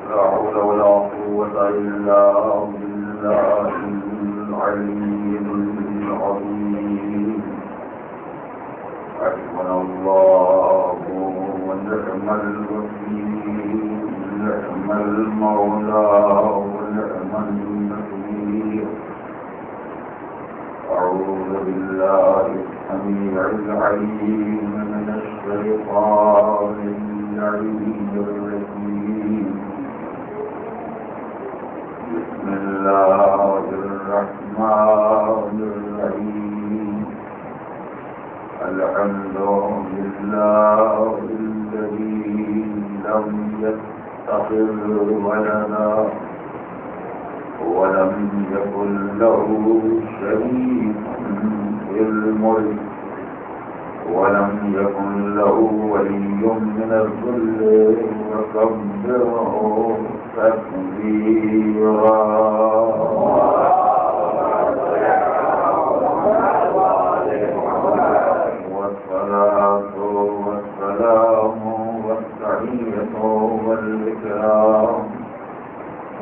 لا حول ولا قوة إلا بالله العلي العظيم. حسبنا الله ونعم الوكيل، نعم المولى ونعم النصير. أعوذ بالله السميع العليم من الشيطان اللعين الرجيم. بسم الله الرحمن الرحيم. الحمد لله الذي لم يتخذ ولدا ولم يكن له شريك في الملك ولم يكن له ولي من الذل وكبره تكبيرا. والصلاة والسلام والتحية والإكرام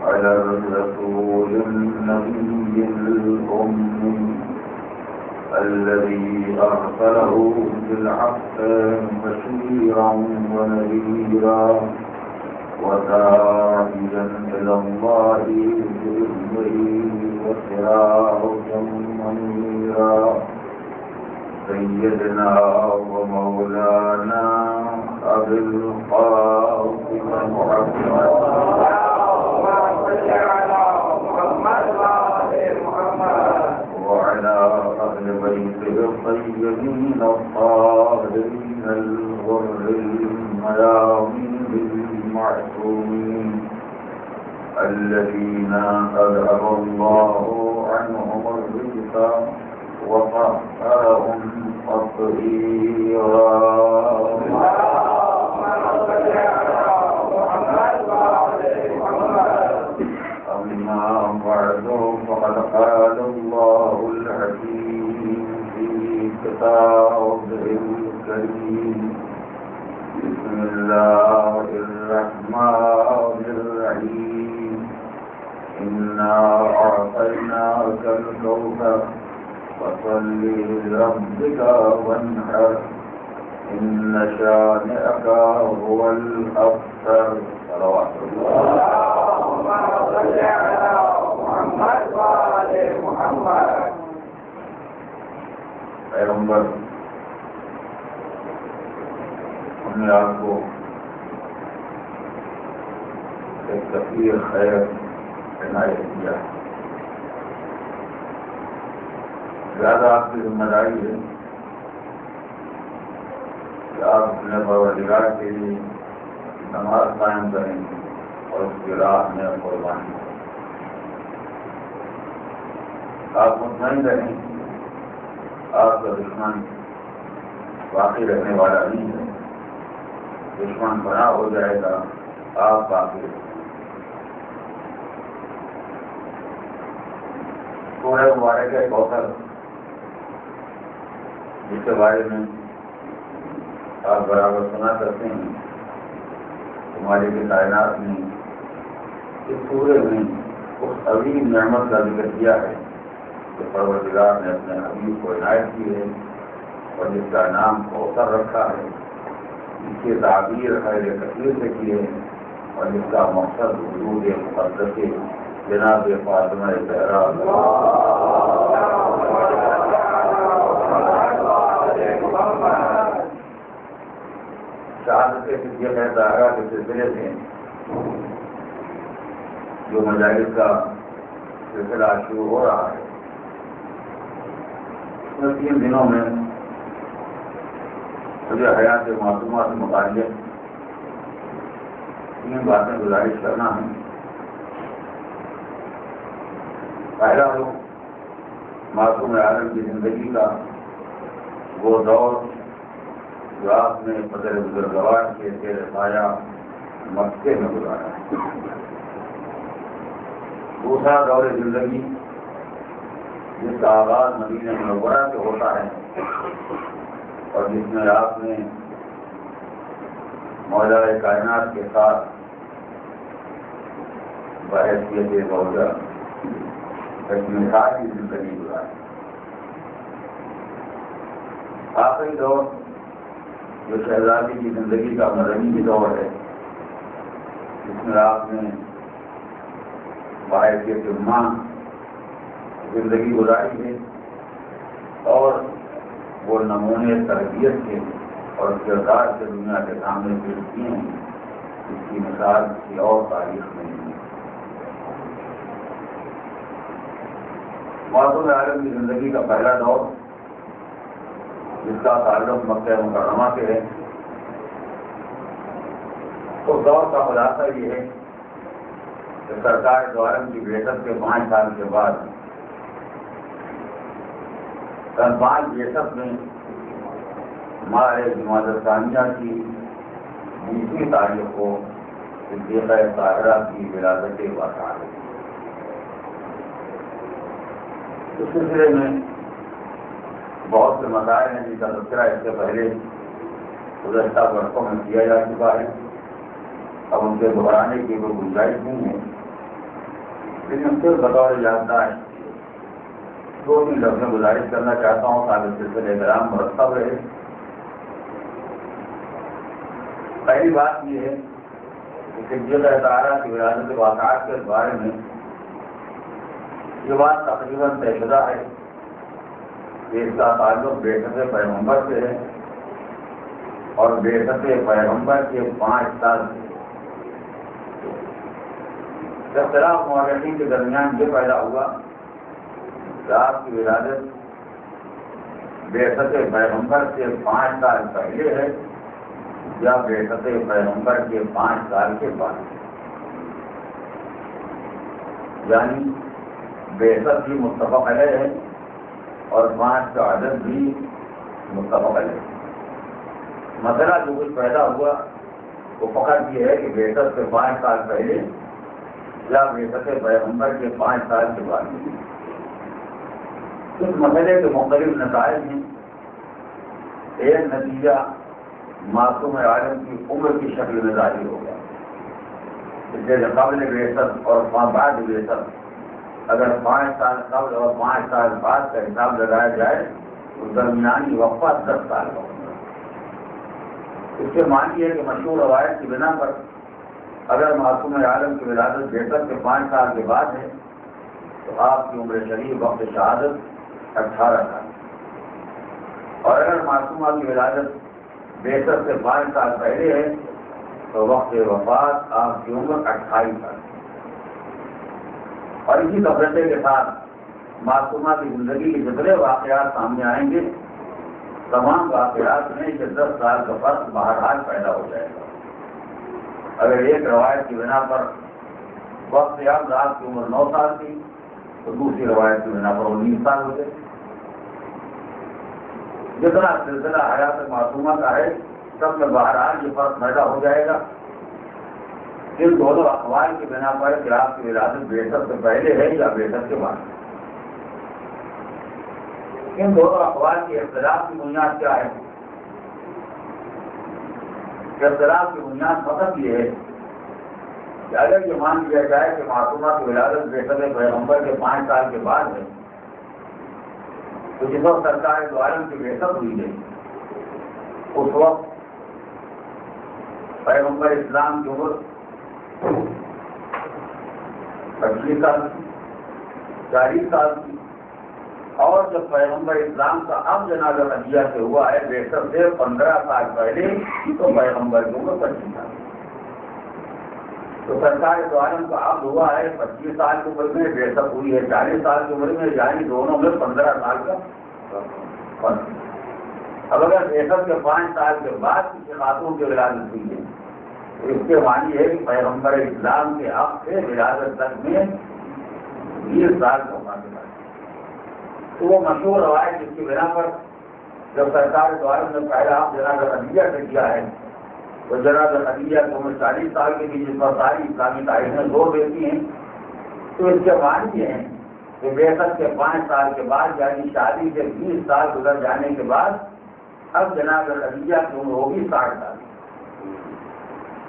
على الرسول النبي الأمي الذي أرسله بالحق بشيرا ونذيرا وداعيا إلى الله بإذنه وسراجا منيرا. سيدنا ومولانا أبي القاسم محمد وعلى أهل بيته الطيبين الطاهرين الغر الميامين المعصومين الذين أذهب الله عنهم الرجس وطهرهم تطهيرا. أما بعد فقد قال الله الحكيم في كتابه الكريم. بسم الله الرحمن الرحيم. إنا أعطيناك الكوثر فصل لربك وانحر إن شانئك هو الأبتر. صلوات الله. صل على محمد وآل محمد. پیغمبر ہم نے آپ کو ایک کثیر خیر عنایت کیا ہے. زیادہ آپ کی ذمہ داری ہے کہ آپ اپنے پروردگار کے لیے نماز قائم کریں اور اس کی راہ میں قربانی. آپ مطمئن رہیں آپ کا دشمن باقی رہنے والا نہیں ہے. دشمن پناہ ہو جائے گا، آپ باقی رہیں. سورہ مبارکہ کوثر جس کے بارے میں آپ برابر سنا کرتے ہیں، ہماری کی کائنات میں اس سورے میں اس عظیم نعمت کا ذکر کیا ہے کہ پروردگار نے اپنے حبیب کو عنایت کی ہے اور جس کا نام کوثر رکھا ہے، جس کی تعبیر خیر کثیر سے کی ہے اور جس کا مقصد وجود مقدس جناب فاطمہ زہرا شہادت صدیقہ طاہرہ کے سلسلے سے جو مجالس کا سلسلہ شروع ہو رہا ہے، اس میں 3 دنوں میں مجھے حیات معصومہ سے متعلق 3 باتیں گزارش کرنا ہے. پہلا رخ معصوم عالم کی زندگی کا وہ دور جو آپ نے فضل بزرگوار کے زیر سایہ مکے میں گزارا ہے. دوسرا دور زندگی جس کا آغاز مدینہ منورہ سے ہوتا ہے اور جس میں آپ نے مولا کائنات کے ساتھ بحیثیت زوجہ ایک مثالی زندگی گزاری۔ آخری دور جو شہزادی کی زندگی کا مدنی دور ہے، جس میں آپ نے بحیثیت ماں زندگی گزاری ہے اور وہ نمونے تربیت کے اور کردار سے دنیا کے سامنے پیش کیے ہیں، اس کی مثال کسی اور تاریخ میں نہیں ہے۔ معصوم عالم کی زندگی کا پہلا دور، جس کا تعلق مکہ مکرمہ سے ہے، اس دور کا خلاصہ یہ ہے کہ سرکار دو عالم کی بعثت کے 5 سال کے بعد سن 5 بعثت میں ماہ جمادی ثانیہ کی 20ویں تاریخ کو صدیقہ طاہرہ کی ولادت واقع ہے۔ اس سلسلے میں بہت سے مسائل ہیں جن کا تذکرہ اس سے پہلے گزشتہ برسوں میں کیا جا چکا ہے، اب ان کے دہرانے کی کوئی گنجائش نہیں ہے، لیکن پھر بطور یادداشت 2-3 لفظ میں گزارش کرنا چاہتا ہوں تاکہ سلسلہ کرام مرتب رہے۔ پہلی بات یہ ہے کہ صدیقہ طاہرہ کی ولادت واقعات کے بارے میں یہ بات تقریباً طے شدہ ہے کہ اس کا تعلق بعثت پیغمبر سے ہے اور بعثت پیغمبر کے 5 سال سے۔ اختلاف مورخین کے درمیان یہ پیدا ہوا کہ آپ کی ولادت بعثت پیغمبر سے 5 سال پہلے ہے یا بعثت پیغمبر کے 5 سال کے بعد، یعنی بعثت بھی متفق علیہ ہے اور 5 کا عدد بھی متفق علیہ ہے۔ مسئلہ جو کچھ پیدا ہوا وہ فقط یہ ہے کہ بعثت سے 5 سال پہلے یا بعثت پیغمبر کے 5 سال کے بعد۔ اس مسئلے کے مختلف نتائج ہیں۔ ایک نتیجہ معصوم عالم کی عمر کی شکل میں ظاہر ہوگا، جیسے قبل بعثت اور بعد بعثت اگر 5 سال قبل اور 5 سال بعد کا حساب لگایا جائے تو درمیانی وقفہ 10 سال کا ہوگا۔ اس کے معنی ہے کہ مشہور روایت کی بنا پر اگر معصوم عالم کی ولادت بعثت کے 5 سال کے بعد ہے تو آپ کی عمر شریف وقت شہادت 18 سال، اور اگر معصومہ کی ولادت بعثت سے 5 سال پہلے ہے تو وقت وفات آپ کی عمر 28 سال۔ اور اسی تفریح کے ساتھ معصومہ کی زندگی کے جتنے واقعات سامنے آئیں گے، تمام واقعات میں یہ 10 سال کا فرق بہرحال پیدا ہو جائے گا۔ اگر ایک روایت کی بنا پر وقت یاب آپ کی عمر 9 سال تھی تو دوسری روایت کی بنا پر 19 سال ہو جائے۔ جتنا سلسلہ حیات معصومہ کا ہے سب میں بہرحال یہ فرق پیدا ہو جائے گا ان دونوں اقوال کی بنا پر کہ آپ کی ولادت بعثت سے پہلے ہے یا بعثت کے بعد۔ ان دونوں اقوال کے اختلاف کی بنیاد کیا ہے؟ اختلاف کی بنیاد فقط یہ ہے کہ اگر یہ مان لیا جائے کہ معصومہ کی ولادت بعثت پیغمبر کے 5 سال کے بعد ہے تو جس وقت سرکار دو عالم کی بعثت ہوئی ہے اس وقت پیغمبر اسلام کی عمر 25 سال کی، 40 سال کی، اور جب پیغمبر اسلام کا اب جنازہ خدیجہ سے ہوا ہے بعثت سے 15 سال پہلے تو پیغمبر کی عمر 25 سال، تو سرکار دو عالم کا اب ہوا ہے 25 سال کی عمر میں، بعثت ہوئی ہے 40 سال کی عمر میں، یعنی دونوں میں 15 سال کا فرق۔ اب اگر بعثت کے 5 سال کے بعد کسی خاتون کی ولادت ہوئی ہے تو اس کے معنی ہے کہ پیغمبر اسلام کے اب سے ولادت تک میں 20 سال کا فاصلہ ہے۔ تو وہ مشہور روایت جس کی بنا پر جب سرکار دو عالم نے پہلا اب جنازہ خدیجہ سے کیا ہے تو جنازہ خدیجہ کی عمر 40 سال کی تھی، جس پر ساری اسلامی تاریخیں زور دیتی ہیں، تو اس کے معنی یہ ہیں کہ بعثت کے 5 سال کے بعد یعنی شادی سے 20 سال گزر جانے کے بعد اب جنازہ خدیجہ کی عمر ہوگی 60 سال۔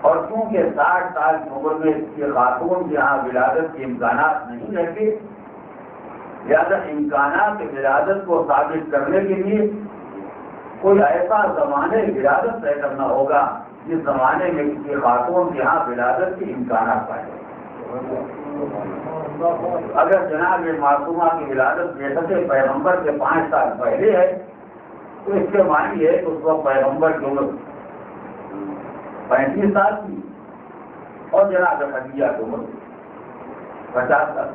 اور چونکہ 60 سال کی عمر میں یہ خاتون جہاں ولادت کے امکانات نہیں رہتے، لہٰذا امکانات ولادت کو ثابت کرنے کے لیے کوئی ایسا زمانے ولادت طے کرنا ہوگا جس زمانے میں کسی خاتون کے یہاں ولادت کے امکانات پائے۔ اگر جناب معصومہ کی ولادت جیسے پیغمبر کے 5 سال پہلے ہے تو اس کے معنی ہے کہ اس وقت پیغمبر کی عمر 35 سال کی اور جناب خدیجہ کی عمر 50 سال۔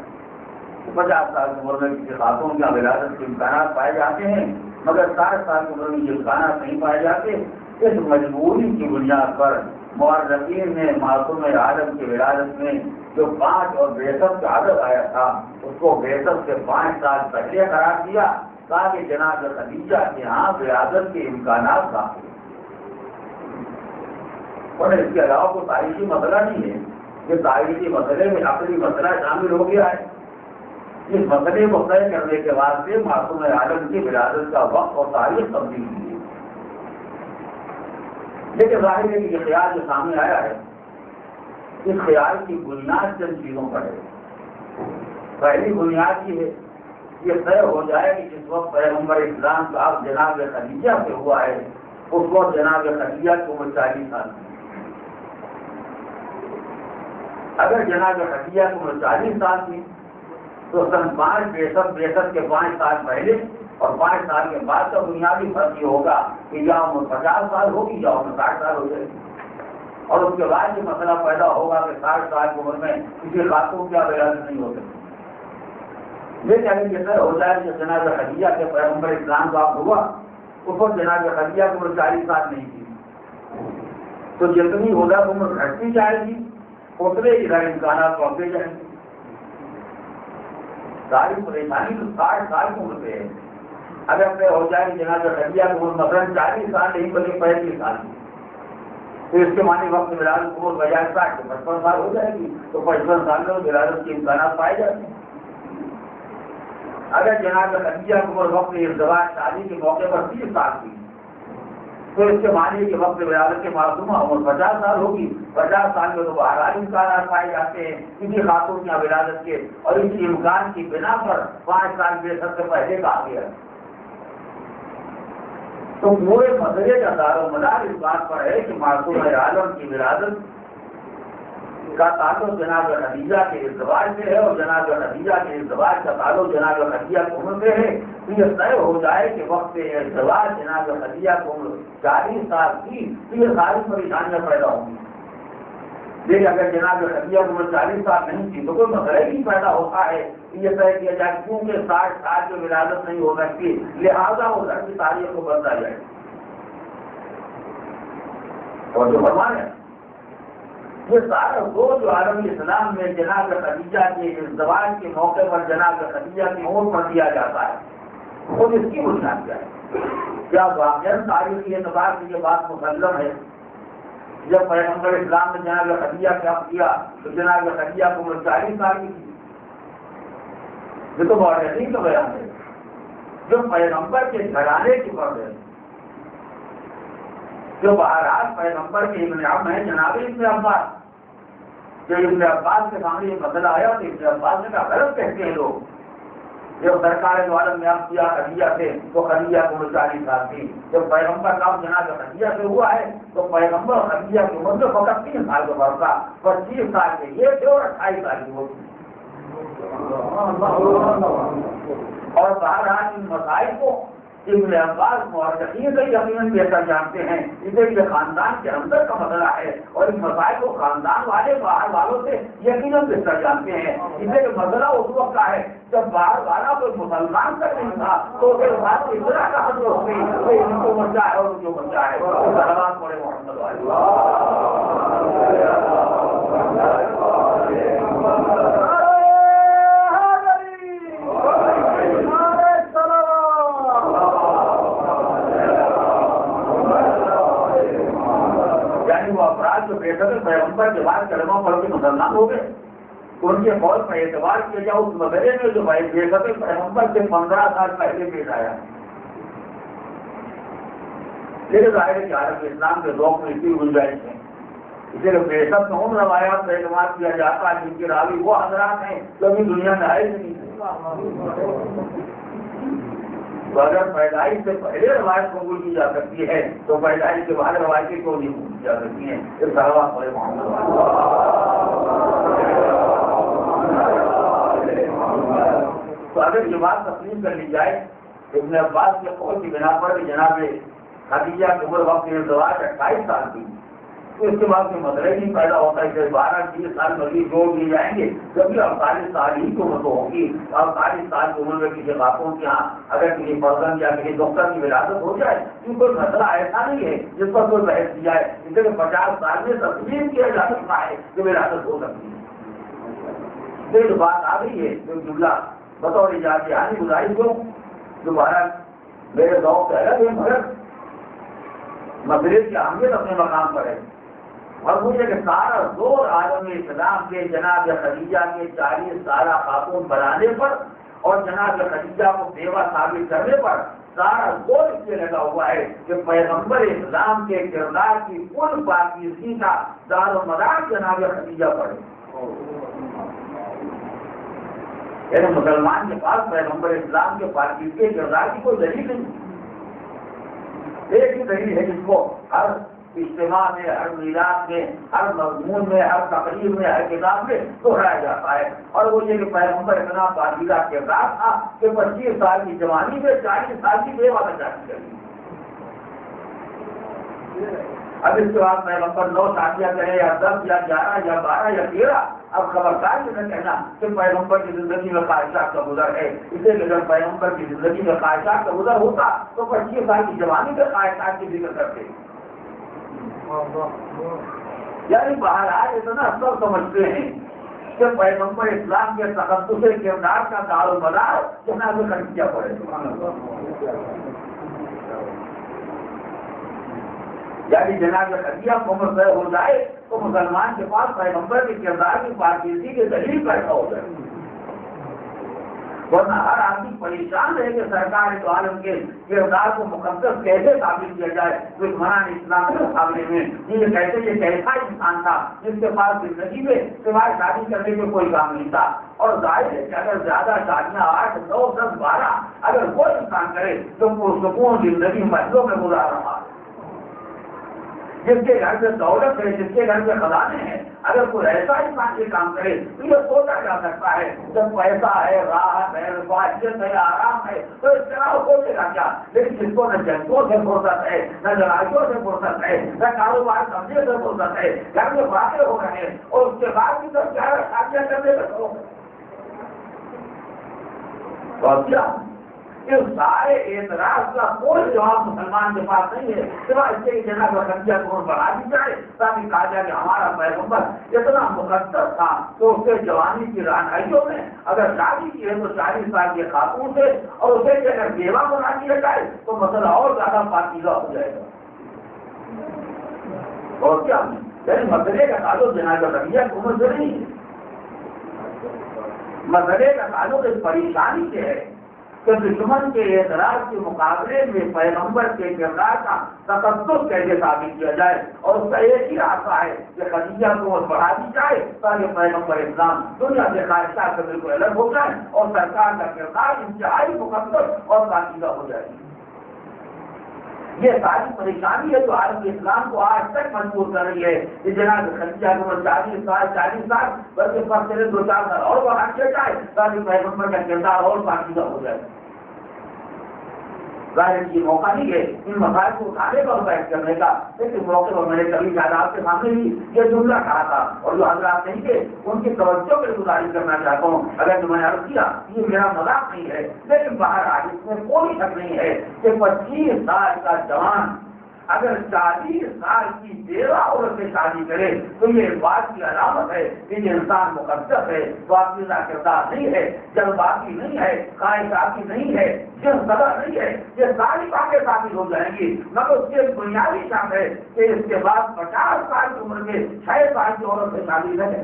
50 سال کی عمر میں کسی خاتون کی ولادت کے امکانات پائے جاتے ہیں، مگر 60 سال کی عمر میں یہ امکانات نہیں پائے جاتے۔ اس مجبوری کی بنیاد پر مورخین نے معصوم عالم کی ولادت میں جو 5 اور 62 کا عدد آیا تھا اس کو 62 سے 5 سال پہلے قرار دیا تاکہ جناب خدیجہ کے یہاں ولادت کے امکانات باقی۔ اور اس کے علاوہ کوئی تاریخی مسئلہ نہیں ہے کہ تاریخی مسئلے میں عقلی مسئلہ شامل ہو گیا ہے۔ اس مسئلے کو طے کرنے کے بعد سے معصوم عالم کی ولادت کا وقت اور تاریخ تبدیل ہوئی ہے۔ لیکن ظاہر ہے کہ یہ خیال جو سامنے آیا ہے اس خیال کی بنیاد چند چیزوں پر ہے۔ پہلی بنیاد یہ ہے یہ طے ہو جائے کہ جس وقت پیغمبر اسلام کا اب جناب خدیجہ سے ہوا ہے اس وقت جناب خدیجہ کی عمر 40 سال کی۔ اگر جناب خدیجہ کی عمر 40 سال کی تو سن 5 کے 5 سال پہلے اور 5 سال کے بعد کا بنیادی فرق یہ ہوگا کہ یا عمر 50 سال ہوگی یا عمر 60 سال ہو جائے گی۔ اور اس کے بعد یہ مسئلہ پیدا ہوگا کہ 60 سال کی عمر میں کسی خاتون کی ولادت نہیں ہو سکتی۔ لیکن اگر یہ طے ہو جائے کہ جناب خدیجہ کے پیغمبر اسلام کا ہوا اس وقت جناب خدیجہ کی عمر 40 سال نہیں تھی تو جتنی اولاد عمر گھٹتی جائے گی اتنے ادھر امکانات پہنچتے جائیں گے۔ ساری پریشانی تو 60 سال کی عمر پہ ہے۔ اگر طے ہو جائے کہ جناب خدیجہ کی عمر مثلاً 40 سال نہیں بلکہ 35 سال کی تو اس کے معنی وقت ولادت کی عمر بجائے 60 کے 55 سال ہو جائے گی تو 55 سال میں ولادت کے امکانات پائے جاتے ہیں۔ اگر جناب خدیجہ کی عمر وقت ازدواج شادی کے موقع پر 30 سال کی تو اس کے معنی کہ وقت ولادت کے معصومہ عمر 50 سال ہوگی۔ 50 سال میں تو بہرحال امکانات پائے جاتے ہیں کسی خاتون کی ولادت کے، اور اس امکان کی بنا پر 5 سال 62 سے پہلے کا آ گیا۔ تو پورے مسئلے کا دار و مدار اس بات پر ہے کہ معصوم عالم کی ولادت کا تعلق جناب خدیجہ کے ازدواج سے ہے اور جناب خدیجہ کے ازدواج کا تعلق جناب خدیجہ کی عمر سے ہے۔ یہ طے ہو جائے کہ وقت ازدواج جناب خدیجہ کی عمر 40 سال کی تو یہ ساری پریشانیاں پیدا ہوں گی۔ لیکن اگر جناب خدیجہ کی عمر 40 سال نہیں تھی تو کوئی مسئلہ ہی نہیں پیدا ہوتا ہے۔ یہ طے کیا جائے کیونکہ 60 سال کی ولادت نہیں ہو سکتی لہٰذا وہ گھر کی تاریخ کو بدلا جائے۔ اور جو فرمایا یہ سارا جو عالم اسلام میں جناب خدیجہ کے ازدواج کے موقع پر جناب خدیجہ کی عمر پر دیا جاتا ہے خود اس کی بنیاد کیا ہے؟ کیا واقعہ تاریخی اعتبار سے یہ بات مسلم ہے؟ جب پیغمبر اسلام نے جناب خدیجہ کا کیا تو جناب خدیجہ کی عمر 40 سال کی تھی۔ یہ تو مورخین کا بیان ہے جو پیغمبر کے گھرانے کی فرد ہے، جو بہرحال پیغمبر کے ابن عم ہیں جناب ابن عباس۔ جب ابن عباس کے سامنے یہ مسئلہ آیا تو ابن عباس نے کہا غلط کہتے ہیں لوگ، جب سرکار دو عالم نے اب کیا خدیجہ سے تو خدیجہ کی عمر 40 سال تھی۔ جب پیغمبر کا جناب خدیجہ سے ہوا ہے تو پیغمبر خدیجہ کی عمر سے فقط 3 سال کا فرق تھا، 25 سال کے یہ تھے اور 28 سال کی وہ تھی۔ اور بہرحال ان مسائل کو ابن عباس مورخین سے یقیناً بہتر جانتے ہیں، اسے یہ خاندان کے اندر کا مسئلہ ہے اور اس مسائل کو خاندان والے باہر والوں سے یقیناً بہتر جانتے ہیں۔ اسے مسئلہ اس وقت کا ہے جب باہر والا کوئی مسلمان تک نہیں تھا تو پھر بات اس طرح کا حد ہوئی ان کو بچہ ہے اور جو بچہ ہے سلامات پڑے محمد پیغمبر کے بعد کلمہ پڑھ کے مسلمان ہو گئے، ان کے قول پر اعتبار کیا جائے اس مسئلے میں جو بھائی پیغمبر سے 15 سال پہلے پیش آیا۔ لیکن ظاہر ہے کہ عالم اسلام کے ذوق میں اتنی گنجائش ہے اسے بے شک ان روایات کا اعتماد کیا جاتا ہے جن کے راوی وہ حضرات ہیں جو ابھی دنیا میں آئے نہیں. تو اگر پیدائش سے پہلے روایت قبول کی جا سکتی ہے تو پیدائش کے بعد روایتیں کیوں نہیں قبول کی جا سکتی ہیں؟ اس طرح تو اگر یہ بات تسلیم کر لی جائے ابن عباس کے قول کی بنا پر جناب خدیجہ کی عمر وقت ازدواج 28 سال کی، تو اس کے بعد کوئی مسئلہ ہی نہیں پیدا ہوتا ہے کہ 12-20 سال مزید جوڑ دیے جائیں گے، جبکہ 48 سال ہی کی عمر تو ہوگی. 48 سال کی عمر میں کسی خاتون کے یہاں اگر کسی فرزند یا کسی ڈاکٹر کی ولادت ہو جائے تو کوئی مسئلہ ایسا نہیں ہے جس پر کوئی بحث کی جائے. اس لیے 50 سال میں تسلیم کیا جا سکتا ہے کہ ولادت ہو سکتی ہے. جو بات آ گئی ہے جو جملہ بطور اجازت گزارش ہو دوبارہ میرے دور سے الگ ہے مگر مسئلے کی اہمیت اپنے مقام پر ہے. اور مجھے کہ سارا زور عالم اسلام کے جناب خدیجہ کے 40 سالہ خاتون بنانے پر اور جناب خدیجہ کو بیوہ ثابت کرنے پر سارا زور اس لیے لگا ہوا ہے کہ پیغمبر اسلام کے کردار کی کل پاکیزگی کا دار و مدار جناب خدیجہ پر ہے. یعنی مسلمان کے پاس پیغمبر اسلام کے پاکیزگی کے کردار کی کوئی دلیل نہیں. ایک ہی دلیل ہے جس کو ہر اجتماع میں، ہر میلاد میں، ہر مضمون میں، ہر تقریر میں، ہر کتاب میں دہرایا جاتا ہے، اور وہ یہ کہ پیغمبر اتنا پاکیزہ کردار تھا کہ 25 سال کی جوانی میں 40 سال کی بیوہ کا شادی کری. اب اس کے بعد پیغمبر 9 شادیاں کرے یا 10 یا 11 یا 12 یا 13، اب خبردار یہ نہ کہنا کہ پیغمبر کی زندگی میں خواہشات کا گزر ہے. اسے اگر پیغمبر کی زندگی میں خواہشات کا گزر ہوتا تو 25 سال کی جوانی میں خواہشات کی ذکر کرتے. یعنی بہرحال اتنا سب سمجھتے ہیں کہ پیغمبر اسلام کے تقدس کردار کا دار و مدار جناب خدیجہ پر ہے. یعنی جناب خدیجہ کو عمر طے ہو جائے تو مسلمان کے پاس پیغمبر کے کردار کی پاکیزگی کی دلیل پیدا ہو جائے. ورنہ ہر آدمی پریشان رہے کہ سرکار دو عالم کے کردار کو مقدس کیسے ثابت کیا جائے. دشمنان اسلام کے مقابلے میں یہ کیسے یہ کیسا انسان تھا جس کے پاس زندگی میں سوائے شادی کرنے کے کوئی کام نہیں تھا. اور ظاہر ہے کہ اگر زیادہ شادیاں 8, 9, 10, 12 اگر کوئی انسان کرے تو پرسکون زندگی محلوں میں گزار رہا ہے. جس کے گھر میں دولت ہے، جس کے گھر میں خزانے ہیں، اگر کوئی ایسا انسان یہ کام کرے تو یہ سوچا جا سکتا ہے جب پیسہ ہے، راحت ہے، رفاہیت ہے، آرام ہے تو اس طرح سوچے گا کیا. لیکن جس کو نہ جنگوں سے فرصت ہے، نہ لڑائیوں سے فرصت ہے، نہ کاروبار کرنے سے فرصت ہے، گھر میں واقع ہو رہے ہیں اور اس کے بعد بھی تو 11 شادیاں کرنے کا شوق ہے. اور کیا اس سارے اعتراض کا کوئی جواب مسلمان کے پاس نہیں ہے سوائے اس کے جناب خدیجہ کو بڑھا دی جائے تاکہ کہا جائے کہ ہمارا پیغمبر اتنا مقدس تھا تو اس کے جوانی کی رہنائیوں میں اگر شادی کی ہے تو 40 سال کے خاتون سے اور اسے اگر بیوہ بنا دیا جائے تو مسئلہ اور زیادہ پاکیزہ ہو جائے گا. اور کیا یعنی مسئلے کا تعلق جناب خدیجہ کی عمر سے نہیں ہے. مسئلے کا تعلق اس پریشانی سے ہے کہ دشمن کے اعتراض کے مقابلے میں پیغمبر کے کردار کا تقدس کیسے ثابت کیا جائے. اور اس کا ایک ہی راستہ ہے کہ خدیجہ کو بڑھا دی جائے تاکہ پیغمبر اسلام دنیا کے خواہشات سے بالکل الگ ہو جائے اور سرکار کا کردار انتہائی مقدس اور پاکیزہ ہو جائے. یہ ساری پریشانی ہے جو عالم اسلام کو آج تک مجبور کر رہی ہے کہ جناب خدیجہ کو 40 سال بلکہ فاصلے 2-4 سال اور بڑھا دیا جائے تاکہ پیغمبر کا کردار اور پاکیزہ ہو جائے. ظاہر یہ موقع نہیں ہے ان مسائل کو اٹھانے کا اور بحث کرنے کا. لیکن موقع پر میں نے کبھی شاید آپ کے سامنے بھی یہ جملہ کہا تھا اور جو حضرات نہیں تھے ان کی توجہ میں گزارش کرنا چاہتا ہوں. اگر میں نے عرض کیا یہ میرا مذاق نہیں ہے لیکن باہر آج اس میں کوئی شک نہیں ہے کہ 25 سال کا جوان اگر 40 سال کی بیوہ عورت سے شادی کرے تو یہ بات کی علامت ہے کہ یہ انسان مقدس ہے، پاکیزہ کردار نہیں ہے، جلد بازی نہیں ہے، خواہشاتی نہیں ہے، جن سزا نہیں ہے. یہ ساری باتیں ثابت ہو جائیں گی مگر اس کی ایک بنیادی شرط ہے کہ اس کے بعد 50 سال کی عمر میں 6 سال کی عورت سے شادی کرے.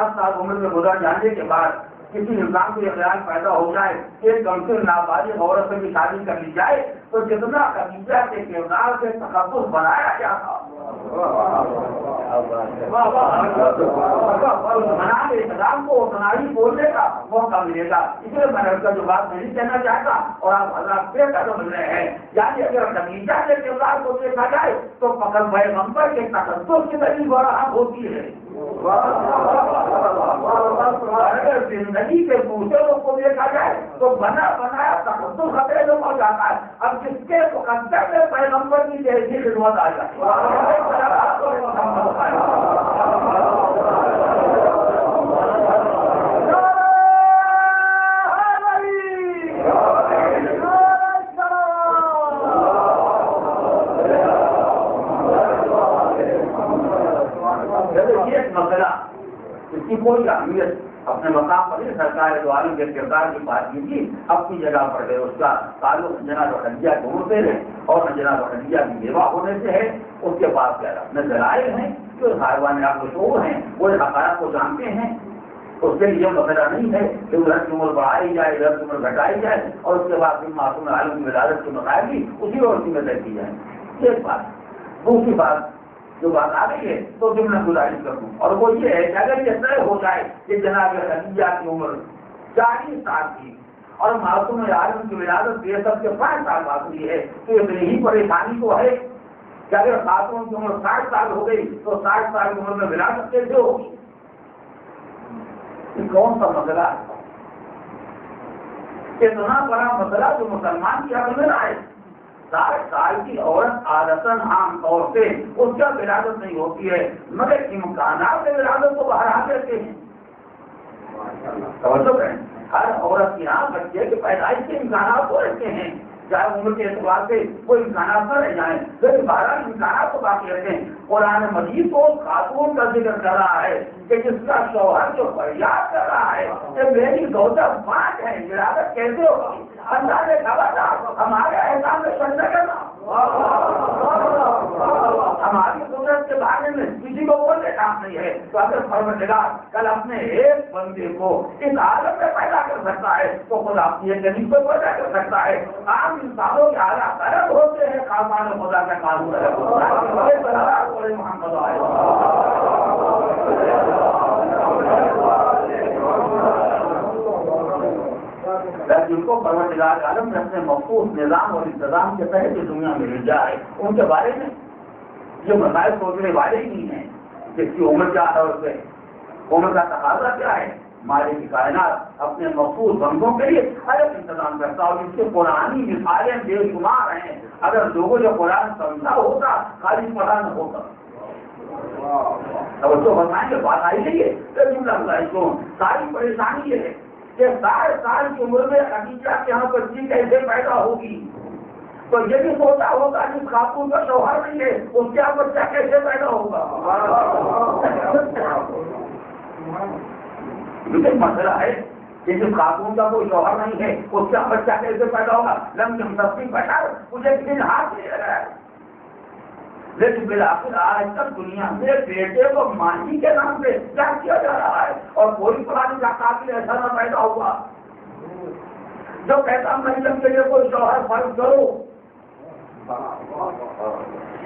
50 سال عمر میں گزر جانے کے بعد کسی انسان کو یہ خیال پیدا ہو جائے کہ کم سے نابالغ عورت سے بھی شادی کر لی جائے تو جتنا خدیجہ کے کردار سے تقدس بنایا گیا تھا بنانے اسلام کو اتنائی بولنے کا موقع ملے گا. اس لیے میں نے جو بات نہیں کہنا چاہتا اور آپ حضرات پہ قدم مل رہے ہیں یعنی اگر خدیجہ کے کردار کو دیکھا جائے تو فقط پیغمبر کے تقدس کی دلیل برآمد ہوتی ہے. اگر زندگی کے دوسرے لوگ کو دیکھا جائے تو بنا بنایا تقدس خطرے میں پڑ جاتا ہے. اب جس کے مقدر میں پیغمبر کی جیسی خدمت آ جاتی مسئلہ اس کی کوئی اہمیت اپنے مقام پر ہی سرکار دو عالم کے کردار کی بات کی تھی اپنی جگہ پر ہے. اس کا تعلق جناب خدیجہ کی عمر سے ہے اور جناب خدیجہ کی بیوہ ہونے سے ہے. اس کے پاس کیا اپنے دلائل ہیں جو صاحبان آپ شعور ہیں وہ حقائق کو جانتے ہیں. اس کے لیے مسئلہ نہیں ہے کہ ادھر کی عمر بڑھائی جائے ادھر کی عمر گھٹائی جائے اور اس کے بعد پھر معصوم عالم کی ولادت کے مسائل بھی اسی عورت میں طے کی جائے. ایک بات. دوسری بات جو بات آ گئی ہے تو جو میں گزارش کروں اور وہ یہ ہے کہ اگر یہ طے ہو جائے کہ جناب خدیجہ کی عمر 40 سال کی اور معصوم عالم کی ولادت 5 سال بعد ہوئی ہے تو اتنی ہی پریشانی تو ہے کہ اگر خاتون کی عمر 60 سال ہو گئی تو 60 سال کی عمر میں ولادت کیسے ہوگی؟ یہ کون سا مسئلہ ہے؟ اتنا بڑا مسئلہ جو مسلمان کی عقل میں نہ آئے. 60 سال کی عورت عادتاً عام طور سے اس کا ولادت نہیں ہوتی ہے مگر امکانات سے ولادت کو باہر آ دیتے ہیں. توجہ کریں ہر عورت کے یہاں بچے کے پیدائش کے امکانات تو رہتے ہیں چاہے عمر کے اعتبار سے کوئی امکانات نہ رہ جائیں پھر 12 امکانات تو باقی رہتے ہیں. قرآن مجید تو خاتون کا ذکر کر رہا ہے کہ جس کا شوہر جو فریاد کر رہا ہے کہ میری زوجہ 5 ہے ولادت کیسے ہوگی؟ اللہ نے کہا تھا ہمارے احسان میں شک نہ کرنا. ہماری قدرت کے بارے میں کسی کو بولنے کا نہیں ہے. تو اگر پروردگار کل اپنے ایک بندے کو اس عالم میں پیدا کر سکتا ہے تو خدا اپنی ایک غریب کو پیدا کر سکتا ہے. عام انسانوں کے حالات الگ ہوتے ہیں خاصان خدا کا قانون الگ ہوتا ہے. محمد جن کو پروردگار عالم نے اپنے مخصوص نظام اور انتظام کے تحت دنیا میں بھیجا ہے ان کے بارے میں یہ مسائل سوچنے والے ہی نہیں ہیں. جس کی عمر کیا ہے اس سے عمر کا تقاضا کیا ہے. مالک کی کائنات اپنے مخصوص بندوں کے لیے الگ انتظام کرتا اور اس کے قرآنی مثالیں بے شمار ہیں. اگر لوگوں جو قرآن سمجھا ہوتا خالی پڑھا نہ ہوتا. توجہ بتائیں گے بات آئی نہیں ہے. ساری پریشانی یہ ہے کہ 60 سال کی عمر میں خدیجہ کے یہاں بچی کیسے پیدا ہوگی. تو یہ بھی سوچا ہوگا جس خاتون کا شوہر نہیں ہے اس کا بچہ کیسے پیدا ہوگا. یہ مسئلہ ہے کہ جس خاتون کا کوئی شوہر نہیں ہے اس کا بچہ کیسے پیدا ہوگا. لمبی تصویر بتا مجھے کسی ہاتھ نہیں لگا ہے. لیکن بالآخر آج تک دنیا میں بیٹے کو ماں کے نام سے کیا کیا جا رہا ہے اور کوئی پرانی کا قابل ایسا نہ پیدا ہوا جو کہتا مریم کے لیے کوئی شوہر فرض کرو.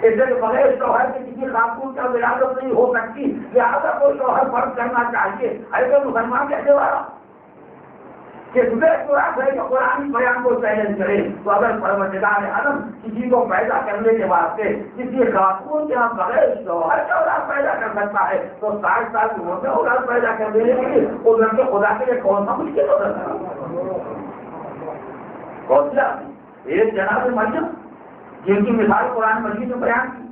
اس کے بغیر شوہر کی کسی خاتون کا ولادت نہیں ہو سکتی لہٰذا کوئی شوہر فرض کرنا چاہیے. ایسے مسلمان کہنے والا قرآن بیان کو چیلنج کرے تو اگر پروردگار عالم کسی کو پیدا کرنے کے واسطے کسی خاتون کے بغیر شوہر کا اولاد پیدا کر سکتا ہے تو 60 سال کی عمر میں اولاد پیدا کر دینے کے لیے اس لڑکے خدا کے لیے کون سا مشکل ہو سکتا ہے. کون سی آدمی ایک جناب مریم جن کی مثال قرآن مجید میں بیان کی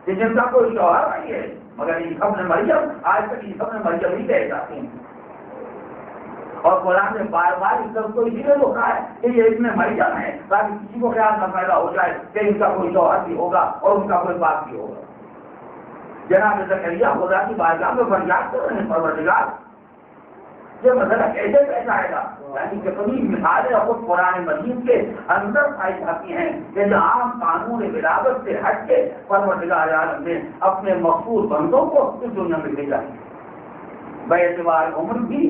کہ جن کا کوئی شوہر نہیں ہے مگر عیسی ابن مریم آج تک عیسی ابن مریم ہی کہے جاتے ہیں. اور قرآن نے بار بار اس طرح کو اسی لیے روکا ہے کہ یہ ابن مریم ہے تاکہ کسی کو خیال نہ پیدا ہو جائے کہ ان کا کوئی شوہر بھی ہوگا اور ان کا کوئی باپ بھی ہوگا. جناب زکریا خدا کی بارگاہ میں فریاد کر رہے ہیں پروردگار یہ مسئلہ کیسے پیش آئے گا. یعنی کتنی مثالیں خود قرآن مجید کے اندر پائی جاتی ہیں کہ جو عام قانون ولادت سے ہٹ کے پروردگار عالم نے اپنے مخصوص بندوں کو اس دنیا میں بھیجا. باعتبار عمر بھی،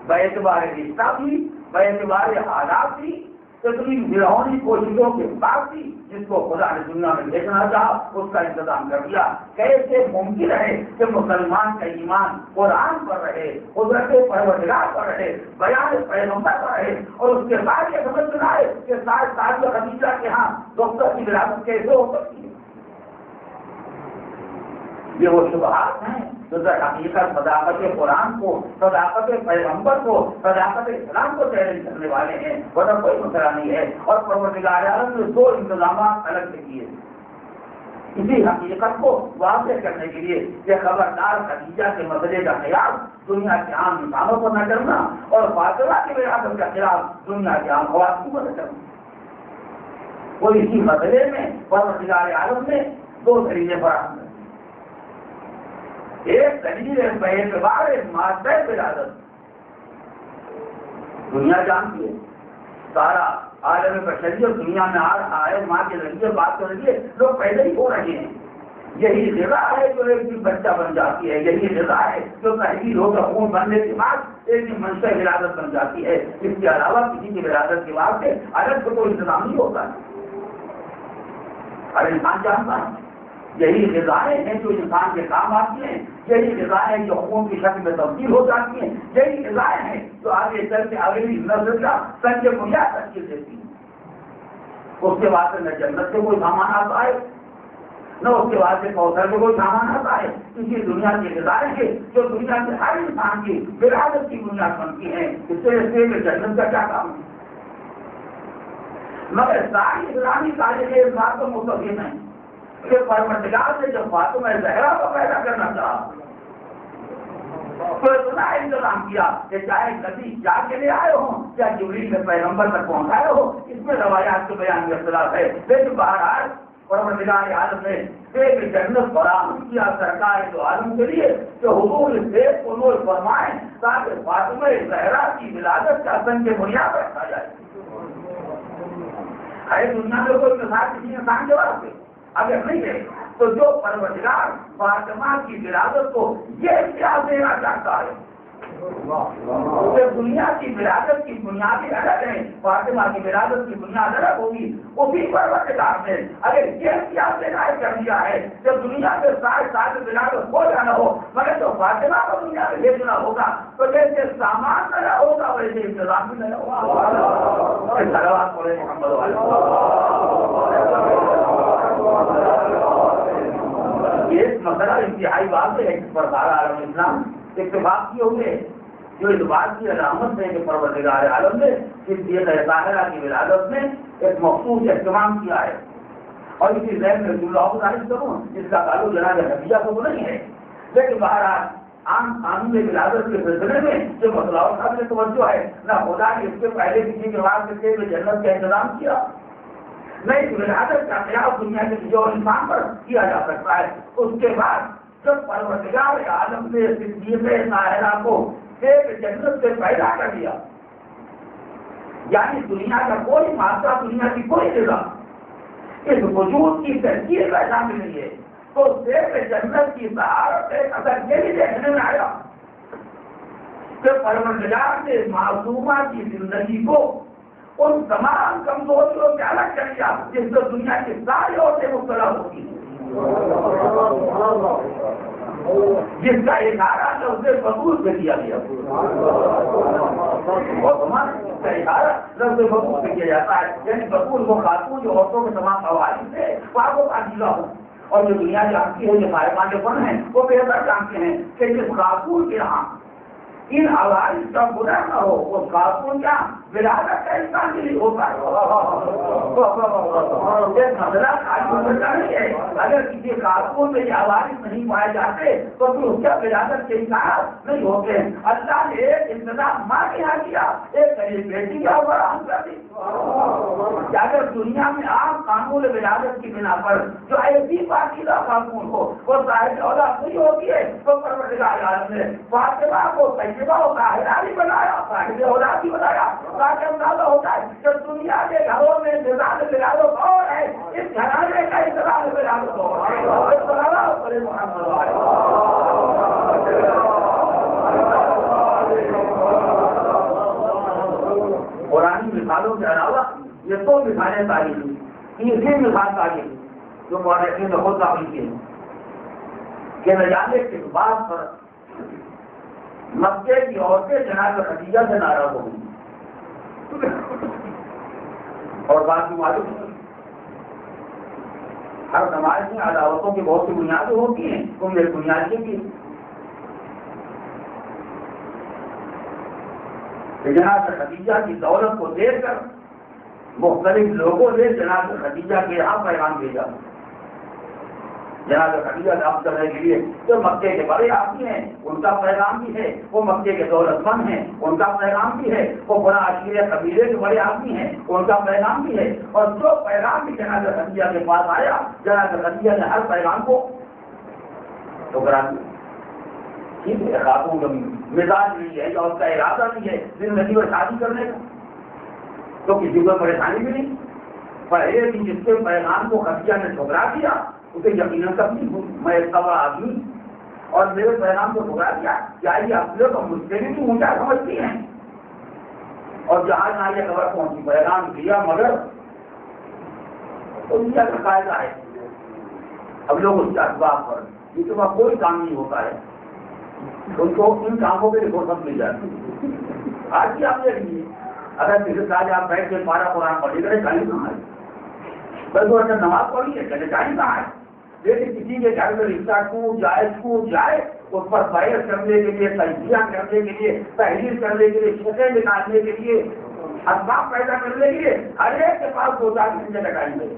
باعتبار رشتہ بھی، باعتبار حالات بھی، اتنی گرہونی کوششوں کے بعد بھی جس کو خدا نے دنیا میں بھیجنا چاہا اس کا انتظام کر دیا۔ کیسے ممکن ہے کہ مسلمان کا ایمان قرآن پر رہے، قدرت پروردگار پر رہے، بیان پیغمبر پر رہے، اور اس کے بعد یہ سمجھ میں آئے کہ 60 سال کے خدیجہ کے ہاں ڈاکٹر کی وراثت کیسے ہو سکتی ہے؟ یہ وہ شبہات ہیں جو در حقیقت صداقت قرآن کو، صداقت پیغمبر کو، صداقت اسلام کو چیلنج کرنے والے ہیں، ورنہ کوئی مسئلہ نہیں ہے۔ اور پروردگار عالم نے 2 انتظامات الگ سے کیے اسی حقیقت کو واضح کرنے کے لیے کہ خبردار خدیجہ کے مسئلے کا خیال دنیا کے عام انسانوں کو نہ کرنا، اور فاطمہ کی وراثت کا خیال دنیا کے عام خواتین کو نہ کرنا۔ وہ اسی مسئلے میں پروردگار عالم نے 2 دلیلیں فراہم کی۔ ایک دلیل ہے باعتبار مادہ ولادت، دنیا جانتی ہے، سارا عالم بشریت دنیا میں آ رہا ہے، ماں کے ذریعے بات کر رہی ہے، لوگ پیدا ہی ہو رہے ہیں۔ یہی غذا ہے جو ایک دن بچہ بن جاتی ہے، یہی غذا ہے جو تحریر ہو کر خون بننے کے بعد ایک دن منشا ولادت بن جاتی ہے۔ اس کے علاوہ کسی کی ولادت کے واسطے الگ سے کوئی انتظام نہیں ہوتا ہے، ہر انسان جانتا ہے۔ یہی غذائیں ہیں جو انسان کے کام آتی ہیں، یہی غذائیں ہیں جو خون کی شکل میں تبدیل ہو جاتی ہیں، یہی غذائیں ہیں جو آگے چل کے اگلی نسل کا سنگ بنیاد تشکیل دیتی ہیں۔ اس کے بعد سے نہ جنت سے کوئی سامان آتا ہے، نہ اس کے بعد سے کوثر سے کوئی سامان آتا ہے۔ اسی دنیا کی غذائیں ہیں جو دنیا کے ہر انسان کی ولادت کی بنیاد بنتی ہیں۔ اس سے جنت کا کیا کام ہے؟ مگر ساری اسلامی تاریخ اس بات کو متفق ہیں کہ پروردگار نے جب فاطمہ زہرا کو پیدا کرنا چاہا تو اتنا انتظام کیا کہ چاہے نبی جا کے لے آئے ہوں یا جبریل نے پیغمبر تک پہنچائے ہو، اس میں روایات کے بیان میں اختلاف ہے، لیکن بہرحال پروردگار عالم نے ایک جنت فراہم کیا سرکار دو عالم کے لیے کہ حضور اس دیش کو نور فرمائیں تاکہ فاطمہ زہرا کی ولادت کا سنگ بنیاد رکھا جائے۔ دنیا میں کوئی مثال کسی انسان کے واسطے اگر نہیں ہے تو جو پروردگار فاطمہ کی ولادت کو یہ امتیاز دینا چاہتا ہے کہ دنیا کی ولادت کی بنیادی الگ ہے، فاطمہ کی ولادت کی بنیاد الگ ہوگی، اسی پروردگار نے اگر یہ امتیاز دینا کر دیا ہے کہ دنیا میں 60 سال میں ولادت ہو جانا ہو مگر تو فاطمہ کو دنیا میں بھیجنا ہوگا تو جیسے سامان نہ ہوگا ویسے انتظام بھی نہیں ہوگا۔ یہ مسئلہ انتہائی واضح ہے جس پر سارا عالم اسلام اتفاق کیے ہوئے جو اس بات کی علامت ہے کہ پروردگار عالم نے صدیقہ طاہرہ کی ولادت میں ایک مخصوص اہتمام کیا ہے، اور اسی ذہن میں رسول اللہ کو ظاہر کروں جس کا تعلق جناب خدیجہ کو نہیں ہے، لیکن بہرحال عام قانون ولادت کے سلسلے میں جو مسئلہ اور قابل توجہ ہے، نہ خدا نے اس کے پہلے کسی کے بعد سے جنت کا انتظام کیا، نہیں ولادت کا قیاس دنیا کے جو انسان پر کیا جا سکتا ہے۔ اس کے بعد جب پروردگار عالم نے صدیقہ طاہرہ کو ایک جنت سے پیدا کر دیا، یعنی دنیا کا کوئی مادہ، دنیا کی کوئی غذا اس وجود کی ترکیب کا شامل نہیں ہے، تو جنت کی طہارت ایک اثر یہ بھی دیکھنے میں آیا کہ پروردگار نے معصومہ کی زندگی کو ان تمام کمزوریوں سے الگ کر دیا جس سے دنیا کی ساری عورتیں مبتلا ہوتی ہیں، جس کا اشارہ لفظ بطول سے کیا گیا، کا اشارہ لفظ بطول سے کیا جاتا ہے، یعنی بطول وہ خاتون جو عورتوں کے تمام قوانین سے وہ پاکیزہ ہوں، اور جو دنیا جانتی ہے جو صاحبان جو فن ہیں وہ بہتر جانتے ہیں کہ جس خاتون کے یہاں ان عوارض کا گناہ نہ ہو اس خاتون کا ولادت کا انسان کے لیے ہوتا ہے۔ مسئلہ نہیں ہے، اگر کسی خاتون میں یہ عوارض نہیں پائے جاتے تو پھر اس کا ولادت کے انسان نہیں ہوتے۔ اللہ نے ایک انتظام ماں کے یہاں کیا، ایک غریب بیٹی کا فراہم کر دی کہ اگر دنیا میں عام قانون ولادت کی بنا پر جو ایسی پاکیزہ خاتون ہو وہ صاحب اولاد نہیں ہوتی ہے تو پروردگار عالم نے فاطمہ کو طیبہ و طاہرہ بھی بنایا، صاحب اولاد بھی بنایا، تاکہ اندازہ ہوتا ہے کہ دنیا کے گھروں میں نظام ولادت اور ہے، اس گھرانے کا انتظام ولادت اور ہے۔ مثالوں کے علاوہ یہ 2 مثالیں تاریخی، تیسری مثال تاریخی جو مورخین نے خود داخل کی ہے کہ نہ جانے کس بات پر مکے کی عورتیں جناب خدیجہ سے ناراض ہو گئی، اور بات کی معلوم ہے ہر سماج میں عداوتوں کی بہت سی بنیادیں ہوتی ہیں، تم ایک بنیاد کی جناب خدیجہ کی دولت کو دیکھ کر مختلف لوگوں نے جناب خدیجہ کے یہاں پیغام بھیجا۔ جناب خدیجہ آپ کرنے کے لیے جو مکے کے بڑے آدمی ہیں ان کا پیغام بھی ہے، وہ مکے کے دولت مند ہیں ان کا پیغام بھی ہے، وہ بڑا عشیر قبیلے کے بڑے آدمی ہیں ان کا پیغام بھی ہے، اور جو پیغام بھی جناب خدیجہ کے پاس آیا جناب خدیجہ نے ہر پیغام کو ٹھکرا دیا۔ ٹھیک ہے، خاتون کا مزاج نہیں ہے یا اس کا ارادہ نہیں ہے زندگی میں شادی کرنے کا تو کسی کو پریشانی بھی نہیں، پہلے بھی جس کے پیغام کو خدیجہ نے ٹھکرا دیا اسے یقیناً کبھی میں ایک بڑا آدمی اور میرے پیغام کو ٹھکرا دیا، کیا یہ اپنے کو مجھ سے بھی اونچا سمجھتی ہیں؟ اور جہاں جہاں یہ خبر پہنچی پیغام دیا مگر انڈیا کا قاعدہ ہے اب لوگ اس کے اسباب پر جس کے بعد کوئی کام نہیں ہوتا ہے ان کو ان کاموں پہ فرصت مل جاتی ہے۔ آج بھی آپ دیکھ لیجیے اگر کسی سال آپ بیٹھ کے 12 قرآن پڑھی کرے ٹائم کہاں ہے؟ بس وہ اگر نماز پڑھی ہے چلے ٹائم کہاں ہے؟ لیکن کسی کے گھر میں رشتہ ٹوٹ جائے اس پر بحث کرنے کے لیے، تجزیہ کرنے کے لیے، تحریر کرنے کے لیے، شکیں نکالنے کے لیے، اسباب پیدا کرنے کے لیے ہر ایک کے پاس 2-4 گھنٹے کا ٹائم ہے۔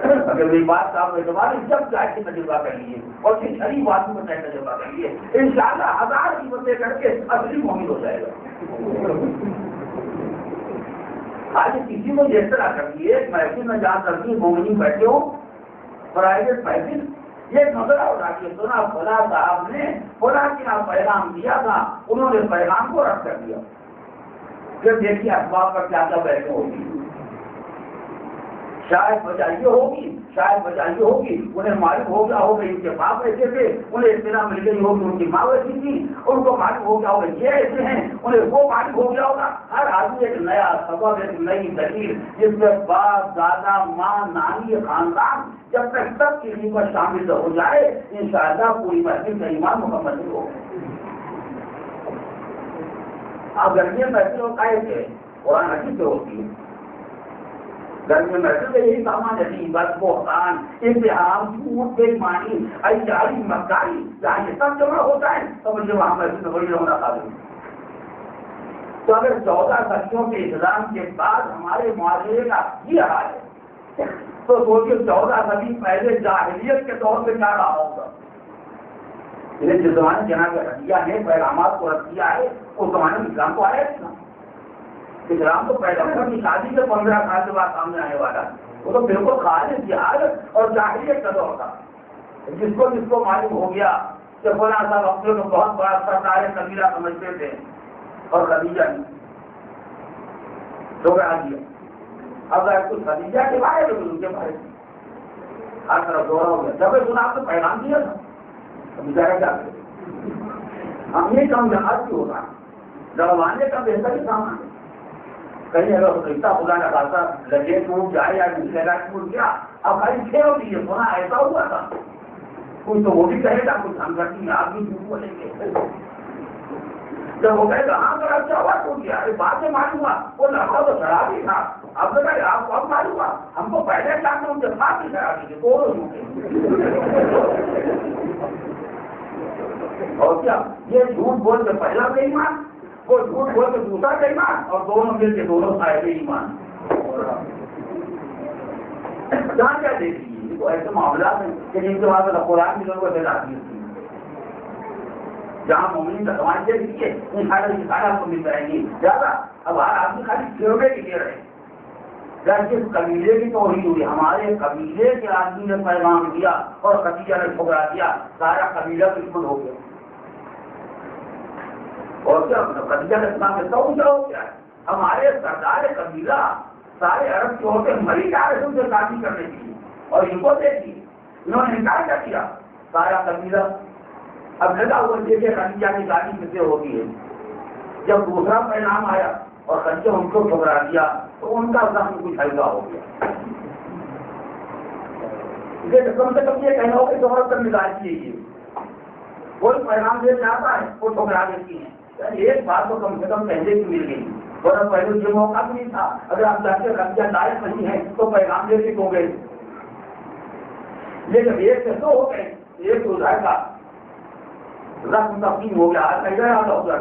اگر میری بات کا آپ اعتبار جب چاہے کے تجربہ کر لیے اور پھر شریف باتوں میں چاہے تجربہ کر لیے، انشاءاللہ 1000 کی باتیں کر کے اصلی مومن ہو جائے گا۔ آج کسی کو اس طرح کر دیے ایک محفل میں جا کر کے مومنی بیٹھے ہو پرائیویٹ محفل، یہ نظر اٹھا کے سنا فلاں صاحب نے فلاں کا پیغام دیا تھا، انہوں نے پیغام کو رد کر دیا، پھر دیکھیے اسباب پر کیا کیا بیٹھے ہوگی، شاید وجہ یہ ہوگی انہیں معلوم ہو گیا ہوگا ان کے باپ ایسے تھے، انہیں اطلاع مل گئی ہوگی ان کی ماں ایسی تھی، ان کو معلوم ہو گیا ہوگا یہ ایسے ہیں، انہیں وہ معلوم ہو گیا ہوگا۔ ہر آدمی ایک نیا سبب، ایک نئی دلیل جس میں باپ، دادا، ماں، نانی، خاندان جب تک سب کسی پر شامل ہو جائے انشاءاللہ پوری محفل کا ایمان مکمل نہیں ہوگا۔ اگر یہ محفل ہوتا ہے کہ قرآن حدیث سے ہوتی ہے، گرمی محفل کا یہی سامان ہے، بس بہتان، امتحان، جھوٹ، بے ایمانی، ایجاری، مکاری، جہاں یہ سب جمع ہوتا ہے تو مجھے وہاں محفل میں بڑی رونق آتی ہے۔ تو اگر 14 صدیوں کے انتظام کے بعد ہمارے معاشرے کا یہ حال ہے تو سوچیے 14 صدی پہلے جاہلیت کے دور میں کیا رہا ہوگا۔ لیکن جس زمانے جناب خدیجہ نے پیغامات کو رد کیا ہے اس زمانے میں اسلام کو آیا تھا، اسلام تو پیغمبر کی شادی کے 15 سال کے بعد سامنے آنے والا، وہ تو بالکل خالص جہاد اور جاہلیت کا دور تھا۔ جس کو معلوم ہو گیا کہ فلاں صاحب اپنے کو بہت بڑا سردار قبیلہ سمجھتے تھے اور خدیجہ نے ٹھکرا دیا۔ اب اگر کچھ خدیجہ کے بارے میں ان کے بارے میں ہر طرف دورہ ہو گیا، جب سنا آپ نے پیغام دیا تھا بیچارہ کیا کرے، ہم یہ کام جہاز کی ہوتا ڈروانے کا بہتر ہی سامان ہے۔ کہیں اگر رشتہ خدا نہ خاصا لگے ٹوٹ جائے یا رشتہ ٹوٹ گیا، اب خالی کھیل ہوتی ہے سونا ایسا ہوا تھا، کچھ تو وہ بھی کہے گا کچھ ہم کرتی ہیں آپ بھی جھوٹ بولیں گے، جب وہ کہے گا ہاں اگر اچھا ہوا ٹوٹ گیا، بعد میں معلوم ہوا وہ لڑکا تو شرابی تھا، اب تو آپ کو اب معلوم ہوا ہم کو پہلے کلاس میں ان کے ساتھ ہی شرابی تھے، دونوں جھوٹے۔ اور کیا یہ جھوٹ بول کے پہلا بے ایمان، وہ جھوٹ بول کے دوسرا بے ایمان، اور دونوں مل کے دونوں صاحب ایمان۔ جہاں کیا دیکھیے تو ایسے معاملات ہیں کہ جن کے بعد قرآن کی ضرورت ہے آتی ہے، جہاں مومنین کا سماج دے دیجیے انشاءاللہ کو مل جائیں گی زیادہ۔ اب ہر آدمی خالی کھیلنے کے لیے رہے، جس قبیلے کی توہین ہوئی، ہمارے قبیلے کے آدمی نے پیغام دیا اور خدیجہ نے ٹھکرا دیا، سارا قبیلہ دشمن ہو گیا۔ اور کیا خدیجہ کے اسلام میں سب اونچا ہو گیا ہے، ہمارے سردار قبیلہ سارے عرب کی عورتیں مری جا رہے ان سے شادی کرنے کے لیے، اور ان کو دیکھی انہوں نے انکار کر دیا سارا قبیلہ۔ اب لگا ہوا دیکھے خدیجہ کی شادی کس سے ہوتی ہے۔ جب دوسرا پیغام آیا اور خدیجہ ان کو ٹھکرا دیا تو ان کا زخم کچھ ہلکا ہو گیا. کم سے کم یہ کہنا ہو کہ شہرت پر مزاج کیجیے, کوئی پیغام دے جاتا ہے وہ ٹھکرا دیتی ہیں. ایک بات تو کم سے کم پہلے کی مل گئی, ورنہ پہلے یہ موقع بھی نہیں تھا. اگر آپ جاتے خدیجہ لائق نہیں ہے تو پیغام دے کے ہو گئے. لیکن ایک سے دو ہو گئے, ایک تو کا رقم تقسیم ہو گیا, ادھر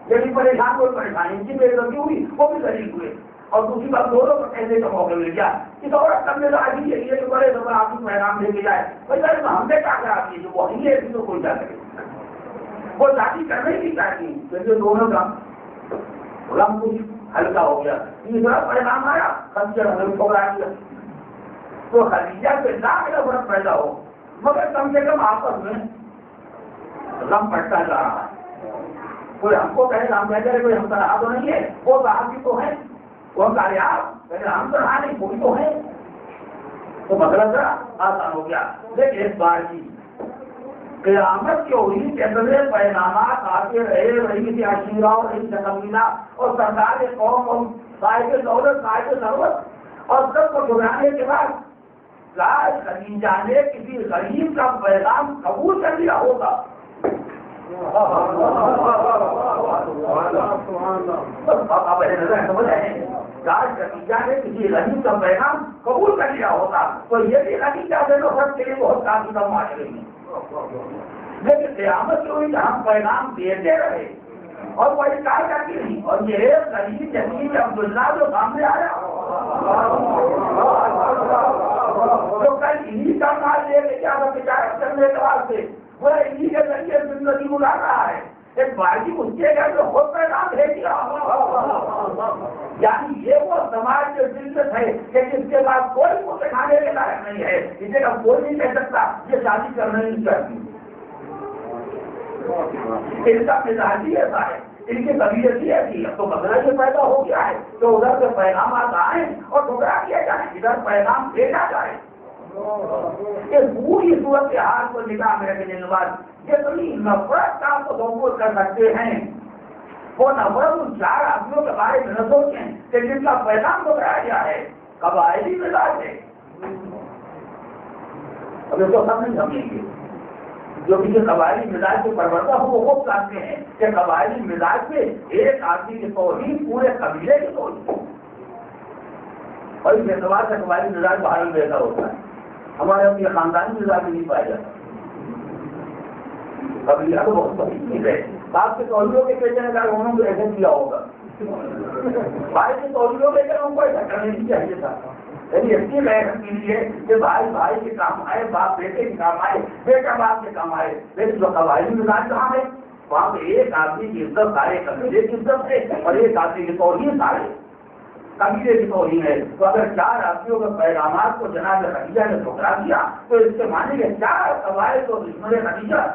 لیکن پریشان کوئی پریشانی کی بے عزتی ہوئی وہ بھی غریب ہوئے. اور دوسری بات دونوں کو کہنے کا موقع مل گیا کہ عورت کرنے کا آدمی چاہیے کہ بڑے زبر آپ کی پیغام دے کے جائے. بھائی ہم نے کیا کرا دی جو وہ ہے تو کوئی جا سکے, وہ شادی کرنے کی چاہتی کیونکہ دونوں کا غم کچھ ہلکا ہو گیا. تیسرا پیغام آیا خدیجہ نے ٹھکرا دیا تو خدیجہ سے لاکھ نفرت پیدا ہو, مگر کم سے کم آپس میں غم بڑھتا جا رہا ہے. کوئی ہم کو کہے ہم کہتے کوئی ہم طرح تو نہیں ہے, وہ صحابی تو ہے, وہ کاریاب ہم طرح نہیں کوئی تو ہے, تو مطلب ذرا آسان ہو گیا. لیکن اس بار کی قیامت جو ہوئی کتنے پیغامات آتے رہے, رہی تھی عشیرہ اور رہی تکمیلہ اور سرکار قوم اور صاحب دولت صاحب ضرورت اور سب کو چھڑانے کے بعد لاج خدیجہ نے کسی غریب کا پیغام قبول کر لیا ہوگا. لاج خدیجہ نے کسی غریب کا پیغام قبول کر لیا ہوتا تو یہ بھی خدیجہ سے نفرت کے لیے بہت کافی کم معاشرے میں. لیکن قیامت جو ہوئی ہم پیغام دیتے رہے اور وہ انکار کرتی رہی, اور یہ غریب یتیم عبداللہ جو سامنے آیا جو کل انہیں کا مال لے کے کیا تجارت کرنے کے واسطے وہ انہیں کے ذریعے زندگی بلا رہا ہے. ایک باجی اس کے گھر جو خود پیغام دے دیا, یعنی یہ وہ سماج کے دلچسپ ہے کہ جس کے بعد کوئی اسے کھانے کے لائق نہیں ہے, اسے کا کوئی نہیں کہہ سکتا یہ شادی کرنا نہیں چاہتی. ان کا مزاج ایسا ہے, ان کی طبیعت ہی ایسی ہے. تو مسئلہ یہ پیدا ہو گیا ہے تو ادھر سے پیغامات آئیں اور ٹھکرا دیا جائے, ادھر پیغام بھیجا جائے. یہ پوری صورت حال کو نگاہ میں رکھنے کے بعد جتنی نفرت کا تصور کر سکتے ہیں وہ نفرت ان چار آدمیوں کے بارے میں نہ سوچیں کہ جن کا پیغام ٹھکرایا گیا ہے قبائلی مزاج ہے. اب اس کو سب نہیں سمجھیں گے جو بھی قبائلی مزاج سے پروردہ ہو وہ خوب جانتے ہیں کہ قبائلی مزاج سے ایک آدمی کی توہین پورے قبیلے کی توہین, اور اس اعتبار سے قبائلی مزاج باہر میں بہتر ہوتا ہے. ہمارے اپنے خاندانی مزاج نہیں پایا جاتا. قبیلہ تو بہت بڑی چیز ہے. باپ کے تولیوں کے کہتے ہیں انہوں کو ایسے کیا ہوگا, بھائی کے تولیوں کے کہتے ان کو ایسا کرنے نہیں چاہیے تھا. یعنی اس کی محنت کی لیے کہ بھائی بھائی کے کام آئے, باپ بیٹے کے کام آئے, بیٹا باپ کے کام آئے. لیکن جو قبائلی مزاج کہاں ہے وہاں پہ ایک آدمی کی عزت سارے قبیلے کی عزت ہے اور ایک آدمی کی توہین سارے قبیلے کی توہین ہے. تو اگر چار آدمیوں کے پیغامات کو جناب خدیجہ نے ٹھکرا دیا تو اس کے معنی کے چار قبائل کو دشمن خدیجہ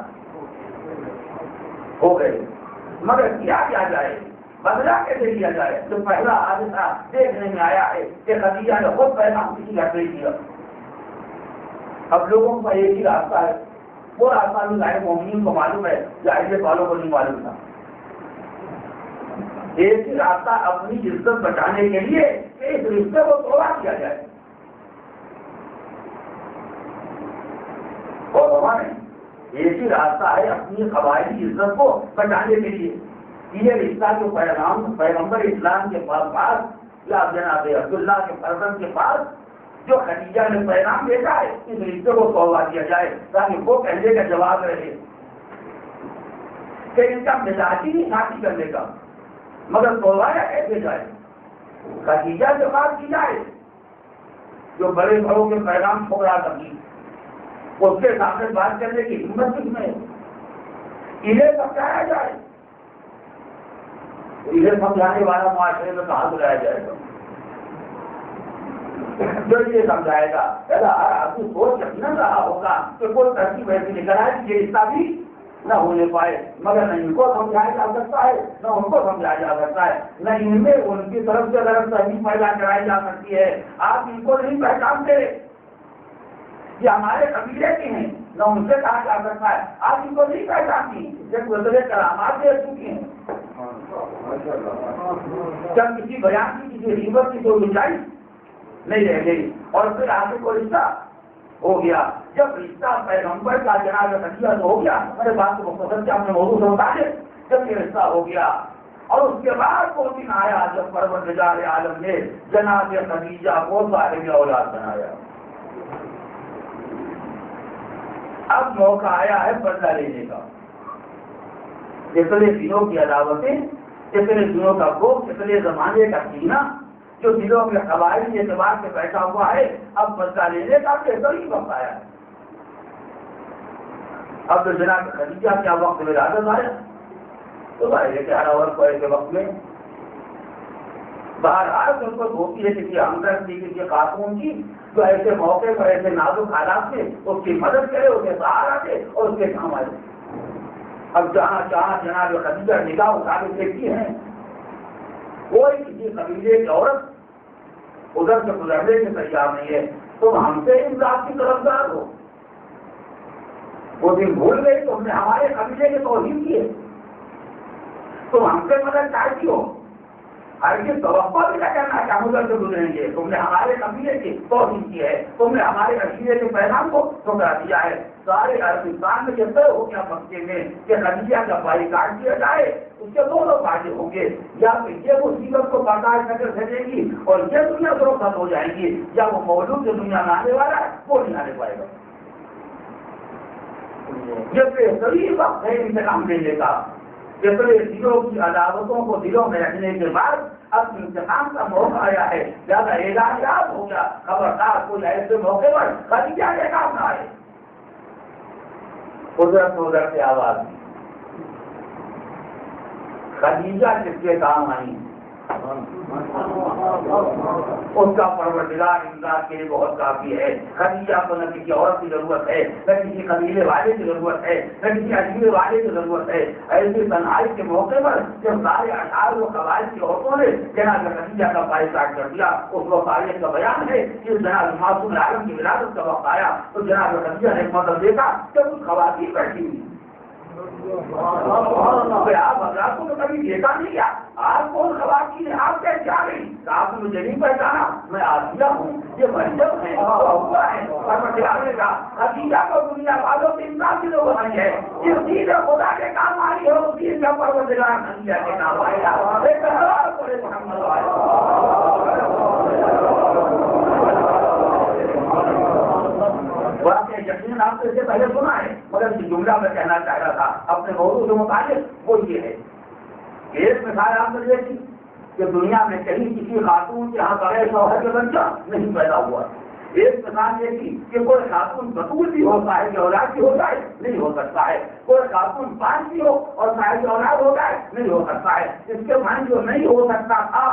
ہو گئے. مگر کیا جائے, بدلا کیسے لیا جائے؟ جو پہلا حادثہ دیکھنے میں آیا ہے کہ خدیجہ نے خود پیغام کسی کا نہیں دیا. اب لوگوں کا ایک ہی راستہ ہے, وہ راستہ بھی ظاہر مومنین کو معلوم ہے, ظاہر والوں کو نہیں معلوم تھا. ایک ہی راستہ اپنی عزت بچانے کے لیے کہ اس رشتے کو توڑا کیا جائے. اور ہمارے ایک ہی راستہ ہے اپنی قبائلی عزت کو بچانے کے لیے. یہ رشتہ جو پیغمبر اسلام کے پاس یا جناب عبداللہ کے فرزند کے پاس جو خدیجہ نے پیغام بھیجا ہے اس رشتے کو توڑا دیا جائے تاکہ وہ کہنے کا جواب رہے کہ ان کا مزاج ہی نہیں شادی کرنے کا, مگر توڑایا کیسے جائے؟ خدیجہ سے بات کی جائے جو بڑے بڑوں کے پیغام ٹھکرا سکی, اس کے سامنے بات کرنے کی ہمت کس میں, انہیں سمجھایا جائے. انہیں سمجھانے والا معاشرے میں کہاں بلایا جائے گا؟ جو یہ سمجھائے گا ہر آدمی سوچ نہ رہا ہوگا کہ کوئی ترتیب ایسی نکل آئے کہ یہ رشتہ بھی نہ ہونے پائے, مگر نہ ان کو سمجھایا جا سکتا ہے نہ ان کو سمجھایا جا سکتا ہے, نہ ان میں ان کی طرف سے غلط فہمی پیدا کرائی جا سکتی ہے. آپ ان کو نہیں پہچانتے یہ ہمارے قبیلے کے ہیں, نہ ان سے کہا جا سکتا ہے آپ ان کو نہیں پہچانتی, جب گزرے کرامات دے چکی ہیں. کیا کسی بیان کی کسی غیبت کی کوئی گنجائش نہیں رہ گئی؟ اور پھر آگے کو رشتہ ہو گیا. جب رشتہ پیغمبر کا جناب خدیجہ سے ہو گیا، میرے بات کو مختصر سے اپنے موضوع سے بتا دیں. جب یہ رشتہ ہو گیا اور اس کے بعد وہ دن آیا جب پروردگار عالم نے جناب خدیجہ کو صاحب اولاد بنایا. اب موقع آیا ہے بدلہ لینے کا. اتنے دنوں کی عداوتیں، اتنے دنوں کا گوشت، اتنے زمانے کا سینہ جو دلوں میں قبائلی اعتبار سے بیٹھا ہوا ہے، اب بدلہ لینے کا بہترین وقت آیا ہے. اب تو جناب خدیجہ کیا وقت ولادت آیا تو ظاہر ہے کہ ہر عورت کو ایسے وقت میں بہرحال ضرورت ہوتی ہے کسی ہمدردی کسی خاتون کی جو ایسے موقع پر ایسے نازک حالات میں اس کی مدد کرے، اسے سہارا دے اور اس کے کام آئے. اب جہاں جہاں جناب خدیجہ نگاہ اٹھا کے دیکھتی ہیں، کوئی کسی قبیلے کی عورت ادھر سے گزرنے کے تیار نہیں ہے. تم ہم سے امداد کی طرفدار ہو. وہ دن بھول گئی تم نے ہمارے قبیلے کے توہین کیے، تم ہم سے مدد چاہتی ہو. ہر کی توقع بھی نہ کرنا کہ ہم ادھر سے گزریں گے. تم نے ہمارے قبیلے کی توہین کی ہے، تم نے ہمارے قبیلے کے پیغام کو ٹھکرا دیا ہے. سارے عربستان میں یہ طے ہو گیا مکے میں کہ خدیجہ کا بھائی کاٹ دیا جائے. اس کے دونوں فائدے ہوں گے، یا پھر یہ مصیبت کو برداشت کر کے بھیجے گی اور یہ دنیا ختم ہو جائے گی، یا وہ مولود جو دنیا میں آنے والا ہے وہ نہیں آنے پائے گا. یہ بہترین وقت ہے انتقام دینے کا. جتنے دلوں کی عداوتوں کو دلوں میں رکھنے کے بعد اب انتقام کا موقع آیا ہے. زیادہ اعلان یاد ہو گیا، خبردار کوئی ایسے موقع پر خدیجہ کے کام نہ آئے. ادھر سے آواز خدیجہ کس کے کام آئی؟ اس کا پروردگار امداد کے لیے بہت کافی ہے. خدیجہ کو نہ کسی عورت کی ضرورت ہے، نہ کسی قبیلے والے کی ضرورت ہے، نہ کسی عجیبے والے کی ضرورت ہے. ایسی تنہائی کے موقع پر جب سارے 18 قبائل کی عورتوں نے جناب خدیجہ کا پائے کاٹ کر دیا، اس وقت تاریخ کا بیان ہے کہ جناب معصوم عالم کی ولادت کا وقت آیا تو جناب خدیجہ نے مطلب دیکھا کہ کچھ خواتین بیٹھی ہوئی. آپ حضرات کو کبھی دیکھا نہیں کیا؟ آپ کون خواتین ہیں؟ آپ کیسے آ گئی؟ آپ نے مجھے نہیں پہچانا، میں آسیہ ہوں، یہ مریم ہے، خدیجہ کو دنیا والوں سے امداد کی ضرورت نہیں ہے. جس چیز خدا کے کام آئی ہو اس چیز کا پروردگار خدیجہ کے کام آئے گا. یقین آپ نے اسے پہلے سنا ہے، مگر یہ جملہ میں کہنا چاہ رہا تھا اپنے موضوع کے متعلق. وہ یہ ہے کہ ایک مثال آپ نے دیکھی کہ دنیا میں کہیں کسی خاتون کے یہاں بغیر شوہر کے بچہ نہیں پیدا ہوا. ایک مثال یہ تھی کہ کوئی خاتون بطول بھی ہو صاحب کی اولاد بھی ہو جائے نہیں ہو سکتا ہے. کوئی خاتون پانچ بھی ہو اور صاحب کی اولاد ہو جائے نہیں ہو سکتا ہے. اس کے معنی جو نہیں ہو سکتا تھا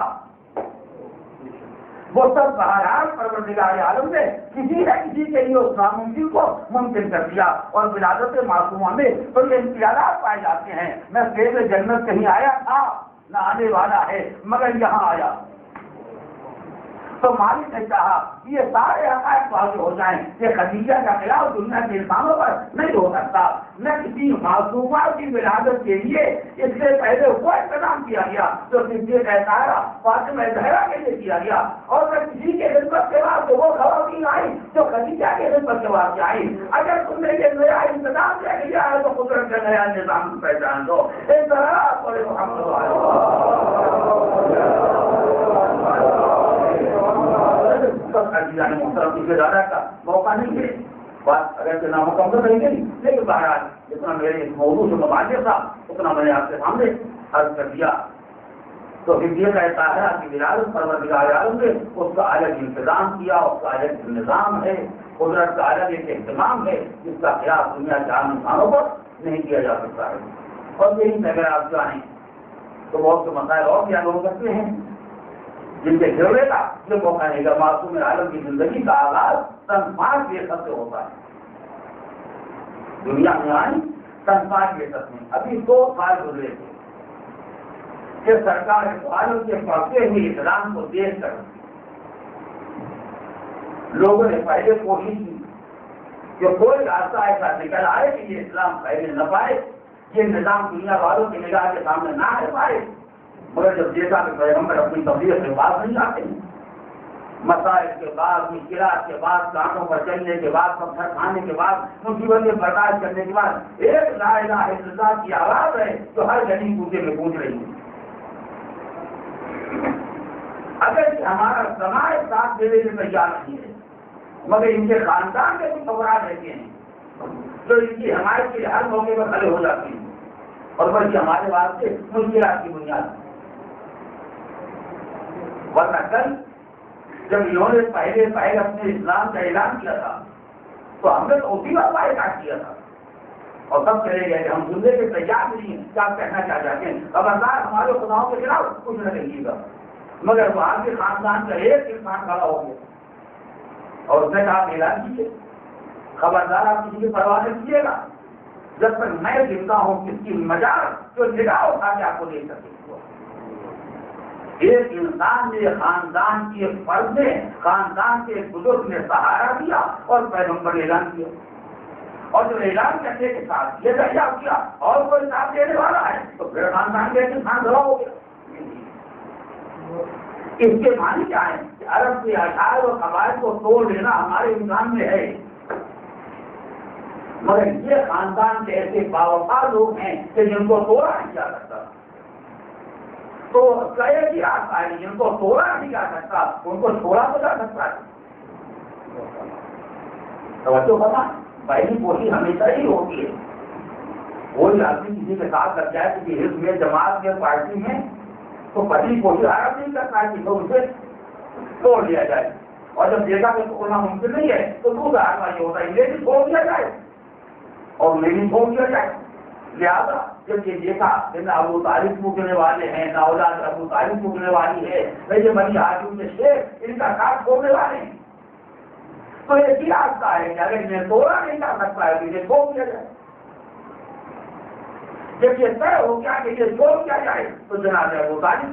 وہ سب بہرحال پروردگار عالم نے کسی نہ کسی کے لیے اس ناممکن کو ممکن کر دیا. اور ولادت معصومہ میں تو یہ امتیازات پائے جاتے ہیں. میں فیض جنت کہیں آیا تھا نہ آنے والا ہے، مگر یہاں آیا تو مالک نے چاہا یہ سارے حقائق واضح ہو جائیں کہ خدیجہ کا خلاف دنیا کے انسانوں پر نہیں ہو سکتا. نہ کسی معصومہ کی ولادت کے لیے اس سے پہلے وہ انتظام کیا گیا جو صدیق طاہرہ فاطمہ زہرا کے لیے کیا گیا، اور نہ کسی کے خدمت کے بعد وہ خواتین آئی جو خدیجہ کے خدمت کے بعد آئی. اگر تم نے یہ نیا انتظام کیا گیا ہے تو قدرت کا نیا نظام پہچان دو. ایک طرح بڑے زیادہ کا موقع نہیں ہے. بات اگر سے نامکمل رہی گئی لیکن بہرحال جتنا میرے اس موضوع سے متعلق تھا اتنا میں نے آپ کے سامنے عرض کر دیا. تو پھر یہ کہتا ہے کہ ولادت پروردگار عالم نے اس کا الگ انتظام کیا، اس کا الگ نظام ہے، قدرت کا الگ ایک اہتمام ہے جس کا خیال دنیا کے عام انسانوں پر نہیں کیا جا سکتا ہے. اور یہی میں اگر آپ چاہیں تو بہت سے مسائل اور بیان ہو سکتے ہیں جن کے گھرنے کا یہ موقع نہیں گا. معصوم عالم کی زندگی کا آغاز سن 5 سے ہوتا ہے. دنیا میں آئی سن 5 میں. ابھی 2 سال گزرے تھے کہ سرکار عالم کے بڑھتے ہوئے اسلام کو دیکھ کر لوگوں نے پہلے کوشش کی کہ کوئی راستہ ایسا نکل آئے کہ یہ اسلام پہلے نہ پائے، یہ نظام دنیا والوں کی نگاہ کے سامنے نہ آ پائے. مگر جب دیکھا کہ پیغمبر اپنی تبلیغ سے باز نہیں آتے ہیں، مسائل کے بعد، مشکلات کے بعد، کانٹوں پر چلنے کے بعد، پتھر کھانے کے بعد، مصیبتیں برداشت کرنے کے بعد ایک لا الہ الا اللہ کی آواز ہے جو ہر گلی کوچے میں گونج رہی ہے۔ اگر ہمارا سماج ساتھ دینے میں تیار نہیں ہے، مگر ان کے خاندان کے کچھ افراد رہتے ہیں جو ان کی حمایت کے ہر موقع پر کھڑے ہو جاتے ہیں اور بلکہ ہمارے واسطے مشکلات کی بنیاد۔ ورنہ کل جب انہوں نے پہلے اپنے اسلام کا اعلان کیا تھا تو ہم نے تو اسی وقت اعلان کیا تھا اور سب چلے گئے کہ ہم سننے کے تیار نہیں ہیں، کیا کہنا چاہتے ہیں، خبردار ہمارے خداؤں کے خلاف کچھ نہ کہیے گا۔ مگر وہاں کے خاندان کا ایک انسان کھڑا ہو گیا اور اس نے کہا آپ اعلان کیجیے، خبردار آپ کسی کی پرواہ نہیں کیجیے گا جب تک میں زندہ ہوں، کس کی مجال جو نگاہ اٹھا کے آپ کو دیکھ سکے۔ ایک انسان نے خاندان کی ایک فرد نے، خاندان کے ایک بزرگ نے سہارا دیا اور پیغمبر اعلان کیا، اور جو اعلان کرنے کے ساتھ یہ دریافت کیا اور کوئی ساتھ دینے والا ہے تو پھر خاندان کے ایک انسان دھڑا ہو گیا۔ اس کے معنی کیا ہے کہ عرب کے اشعار اور قواعد کو توڑ لینا ہمارے انسان میں ہے، مگر یہ خاندان کے ایسے باوفا لوگ ہیں کہ جن کو توڑا نہیں جا سکتا، تو کہے کہ آپ آئے جن کو توڑا نہیں جا سکتا ان کو چھوڑا تو جا سکتا ہے۔ توجہ کرنا، پہلی کوشش ہمیشہ ہی ہوتی ہے، کوئی آدمی کسی کے ساتھ لگ جائے کسی حزب میں، جماعت میں، پارٹی میں، تو پہلی کوشش عرب نہیں کرتا ہے کہ اسے توڑ لیا جائے، اور جب دیکھا کہ توڑنا ممکن نہیں ہے تو دوسرا آدمی یہ ہوتا ہے انہیں بھی چھوڑ دیا جائے اور انہیں بھی چھوڑ دیا جائے۔ لہٰذا جب یہ دیکھا کہ نہ ابو طالب پوچھنے والے ہیں، نہ اولاد ابو طالب پوچھنے والی ہے، نہ یہ بنی ہاشم کے شیخ ان کا ساتھ چھوڑنے والے ہیں، تو یہ بھی راستہ ہے کہ اگر انہیں توڑا نہیں جا سکتا ہے تو انہیں چھوڑ دیا جائے۔ جب یہ طے ہو گیا کہ یہ چھوڑ دیا جائے تو جناب ابو طالب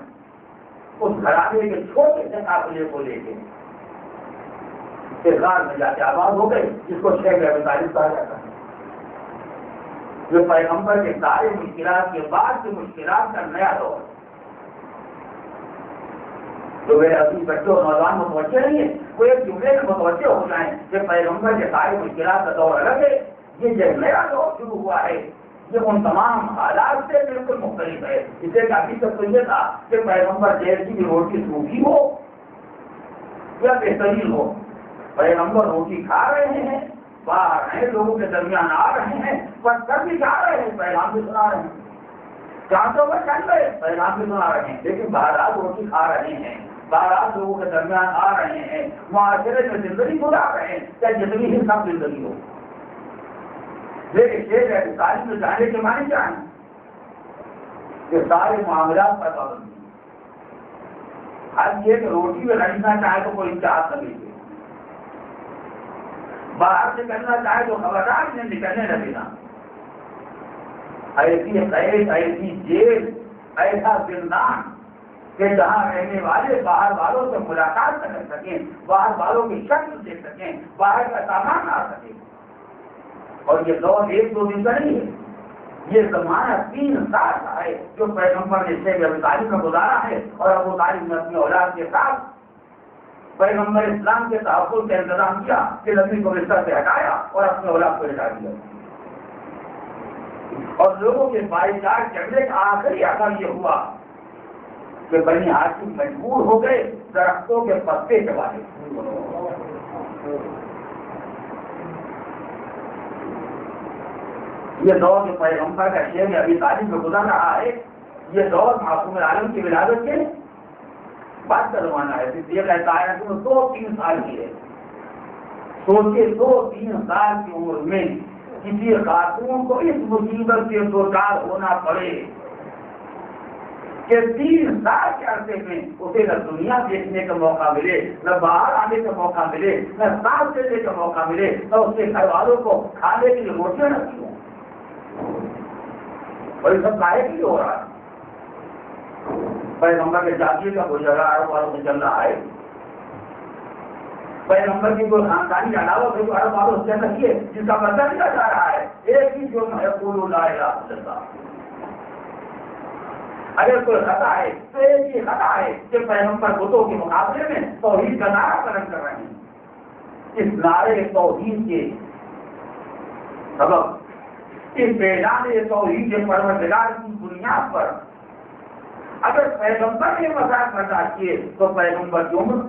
اس گھرانے کے چھوٹے سے قافلے کو لے کے غار میں جا کے آباد ہو گئے، جس کو شیخ ابو طالب کہا جاتا ہے۔ جو پیغمبر کے سارے مشکلات کے بعد کی مشکلات کا نیا دور، تو میرے اپنی بچوں اور نوجوان متوجہ نہیں ہے، وہ ایک جملے میں متوجہ ہو جائیں کہ پیغمبر کے سارے مشکلات کا دور الگ ہے، یہ جو نیا دور شروع ہوا ہے یہ ان تمام حالات سے بالکل مختلف ہے۔ اسے کافی تک تو یہ تھا کہ پیغمبر جیل کی بھی روٹی سوکھی ہو یا بہترین ہو، پیغمبر روٹی کھا رہے ہیں، باہر ہیں، لوگوں کے درمیان آ رہے ہیں، بس کر بھی جا رہے ہیں، پیغام بھی سنا رہے ہیں، چانچوں پر چل رہے پیغام بھی سنا رہے ہیں، لیکن بہرحال روٹی کھا رہے ہیں، بہرحال لوگوں کے درمیان آ رہے ہیں، معاشرے میں زندگی گزار رہے ہیں، چاہے جتنی ہی سب زندگی ہو۔ لیکن شیخ ابو طالب میں جانے کے معنی کیا ہیں کہ سارے معاملات پر پابندی، ہر یہ کہ روٹی میں رہنا چاہے تو کوئی امتیاز کر لیجیے، باہر نکلنا چاہے تو خبردار انہیں نکلنے نہ دینا، ایسی قید، ایسی جیل، ایسا زندان کہ جہاں رہنے والے باہر والوں سے ملاقات کر سکیں، باہر والوں کی شکل دیکھ سکیں، باہر کا سامان آ سکے۔ اور یہ دور ایک دو دن کا نہیں ہے، یہ زمانہ 3 سال کا ہے جو پیغمبر نے شیخ ابو طالب میں گزارا ہے، اور ابو طالب نے اپنی اولاد کے ساتھ پیغمبر اسلام کے تحفظ کا انتظام کیا کہ نبی کو بستر سے ہٹایا اور اپنے اولاد کو ہٹا دیا، اور لوگوں کے باعثار جھگڑے کا آخری اثر یہ ہوا کہ بنی ہاشم مجبور ہو گئے درختوں کے پتے چبانے۔ یہ دور جو پیغمبر کا شیخ ابو طالب میں گزر رہا ہے، یہ دور معصوم عالم کی ولادت کے بات کا زمانہ ہے، صدیق کائنات میں 2-3 سال کی ہے۔ سوچے 2-3 سال کی عمر میں کسی خاتون کو اس مصیبت سے دوچار ہونا پڑے کہ 3 سال کے عرصے میں اسے نہ دنیا دیکھنے کا موقع ملے، نہ باہر آنے کا موقع ملے، نہ سانس لینے کا موقع ملے، نہ اس کے گھر والوں کو کھانے کے لیے روٹیاں نہ دی ہوں، اور یہ سب کاہے کے لیے ہو رہا ہے؟ پیغمبر کے جاگیر کا کوئی جگہ عرب والوں سے چل رہا ہے، پیغمبر کی کوئی خاندانی عداوت ہے جو عرب والوں سے چل رہی ہے جس کا بدلہ لیا جا رہا ہے، ایک ہی جو ہے قولوا لا الہ الا اللہ۔ اگر کوئی خطا ہے تو ایک ہی خطا ہے کہ پیغمبر بتوں کے مقابلے میں توحید کا نعرہ بلند کر رہے ہیں. اس نعرے توحید کے سبب اس بیان توحید کے پروردگار کی بنیاد پر اگر پیغمبر نے مذاق برداشت کیے تو پیغمبر کی عمر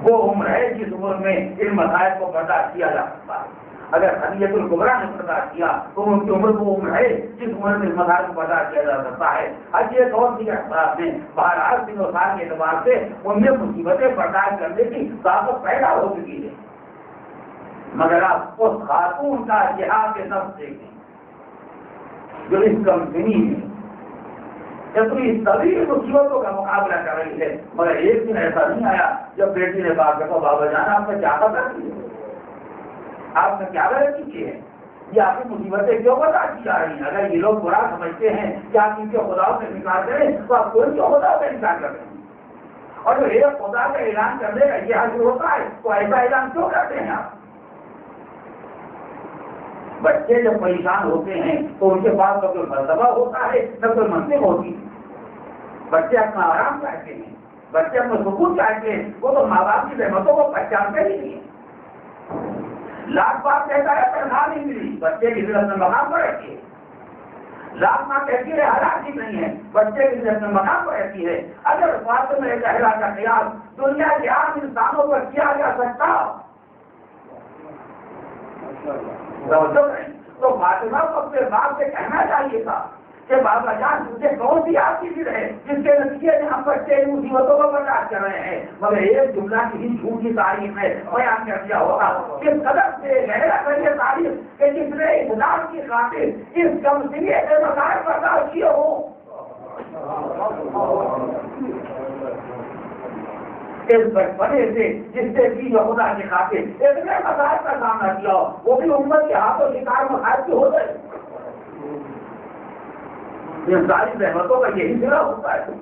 وہ عمر ہے جس عمر میں ان مسائل کو برداشت کیا جا سکتا ہے. اگر خلیت الکبریٰ نے برداشت کیا تو ان کی عمر وہ عمر ہے جس عمر میں مسائل کو برداشت کیا جا سکتا ہے. حج ایک اور دیگر اخبار میں بہرحال 3 سال کے اعتبار سے ان میں مصیبتیں برداشت کرنے کی طاقت پیدا ہو چکی ہے. مگر آپ اس خاتون کا جہاد کے نفس دیکھیں جو اس کمپنی میں اتنی طویل مصیبتوں کا مقابلہ کر رہی ہے. مگر ایک دن ایسا نہیں آیا جب بیٹی نے کہا کہ بابا جان آپ نے کیا غلطی ہے, آپ نے کیا غلطی کی ہے, یہ آپ کی مصیبتیں کیوں برداشت کی جا رہی ہیں. اگر یہ لوگ برا سمجھتے ہیں کہ آپ ان کے خداؤں سے انکار کریں تو آپ کوئی کیوں خداؤں سے انکار کر رہے ہیں. اور جو ایک خدا کا اعلان کرنے کا یہ حاصل ہوتا ہے تو ایسا اعلان کیوں کرتے ہیں آپ. بچے جب پریشان ہوتے ہیں تو ان کے پاس نہ کوئی مرتبہ ہوتا ہے نہ کوئی منصب ہوتی ہے. بچے اپنا آرام چاہتے ہیں, بچے اپنا سکون چاہتے ہیں, وہ تو ماں باپ کی رحمتوں کو پہچانتے ہی نہیں ہیں. لاکھ باپ کہتا ہے تنخواہ نہیں ملی, بچے کی ضرورت میں مقام پر رہتی ہے. لاکھ ماں کہتی ہے حالات ٹھیک نہیں ہے, بچے کی ضرورت میں مقام پر رہتی ہے. اگر فاطمہ زہرا کا قیاس دنیا کے عام انسانوں پر کیا جا سکتا تو فاطمہ کو اپنے باپ سے کہنا چاہیے تھا کہ بابا جان مجھے کون سی آپ کی ضد ہے جس کے نتیجے میں ہم بچے مصیبتوں کو برداشت کر رہے ہیں. مگر ایک جملہ کسی جھوٹ کی تعریف میں بیان کر دیا ہوگا کہ قدر سے گہرا کر یہ تعریف کہ جس نے اسلام کی خاطر اس کم سنگے کے مسائل برداشت کیے ہو, اس بچپنے سے جس سے بھی خدا کی خاطر اتنے مسائل کا سامنا کیا ہو, وہ بھی امت کے ہاتھوں شکار مسائل کی ہو گئے. یہ ساری رحمتوں کا یہی ذرا ہوتا ہے.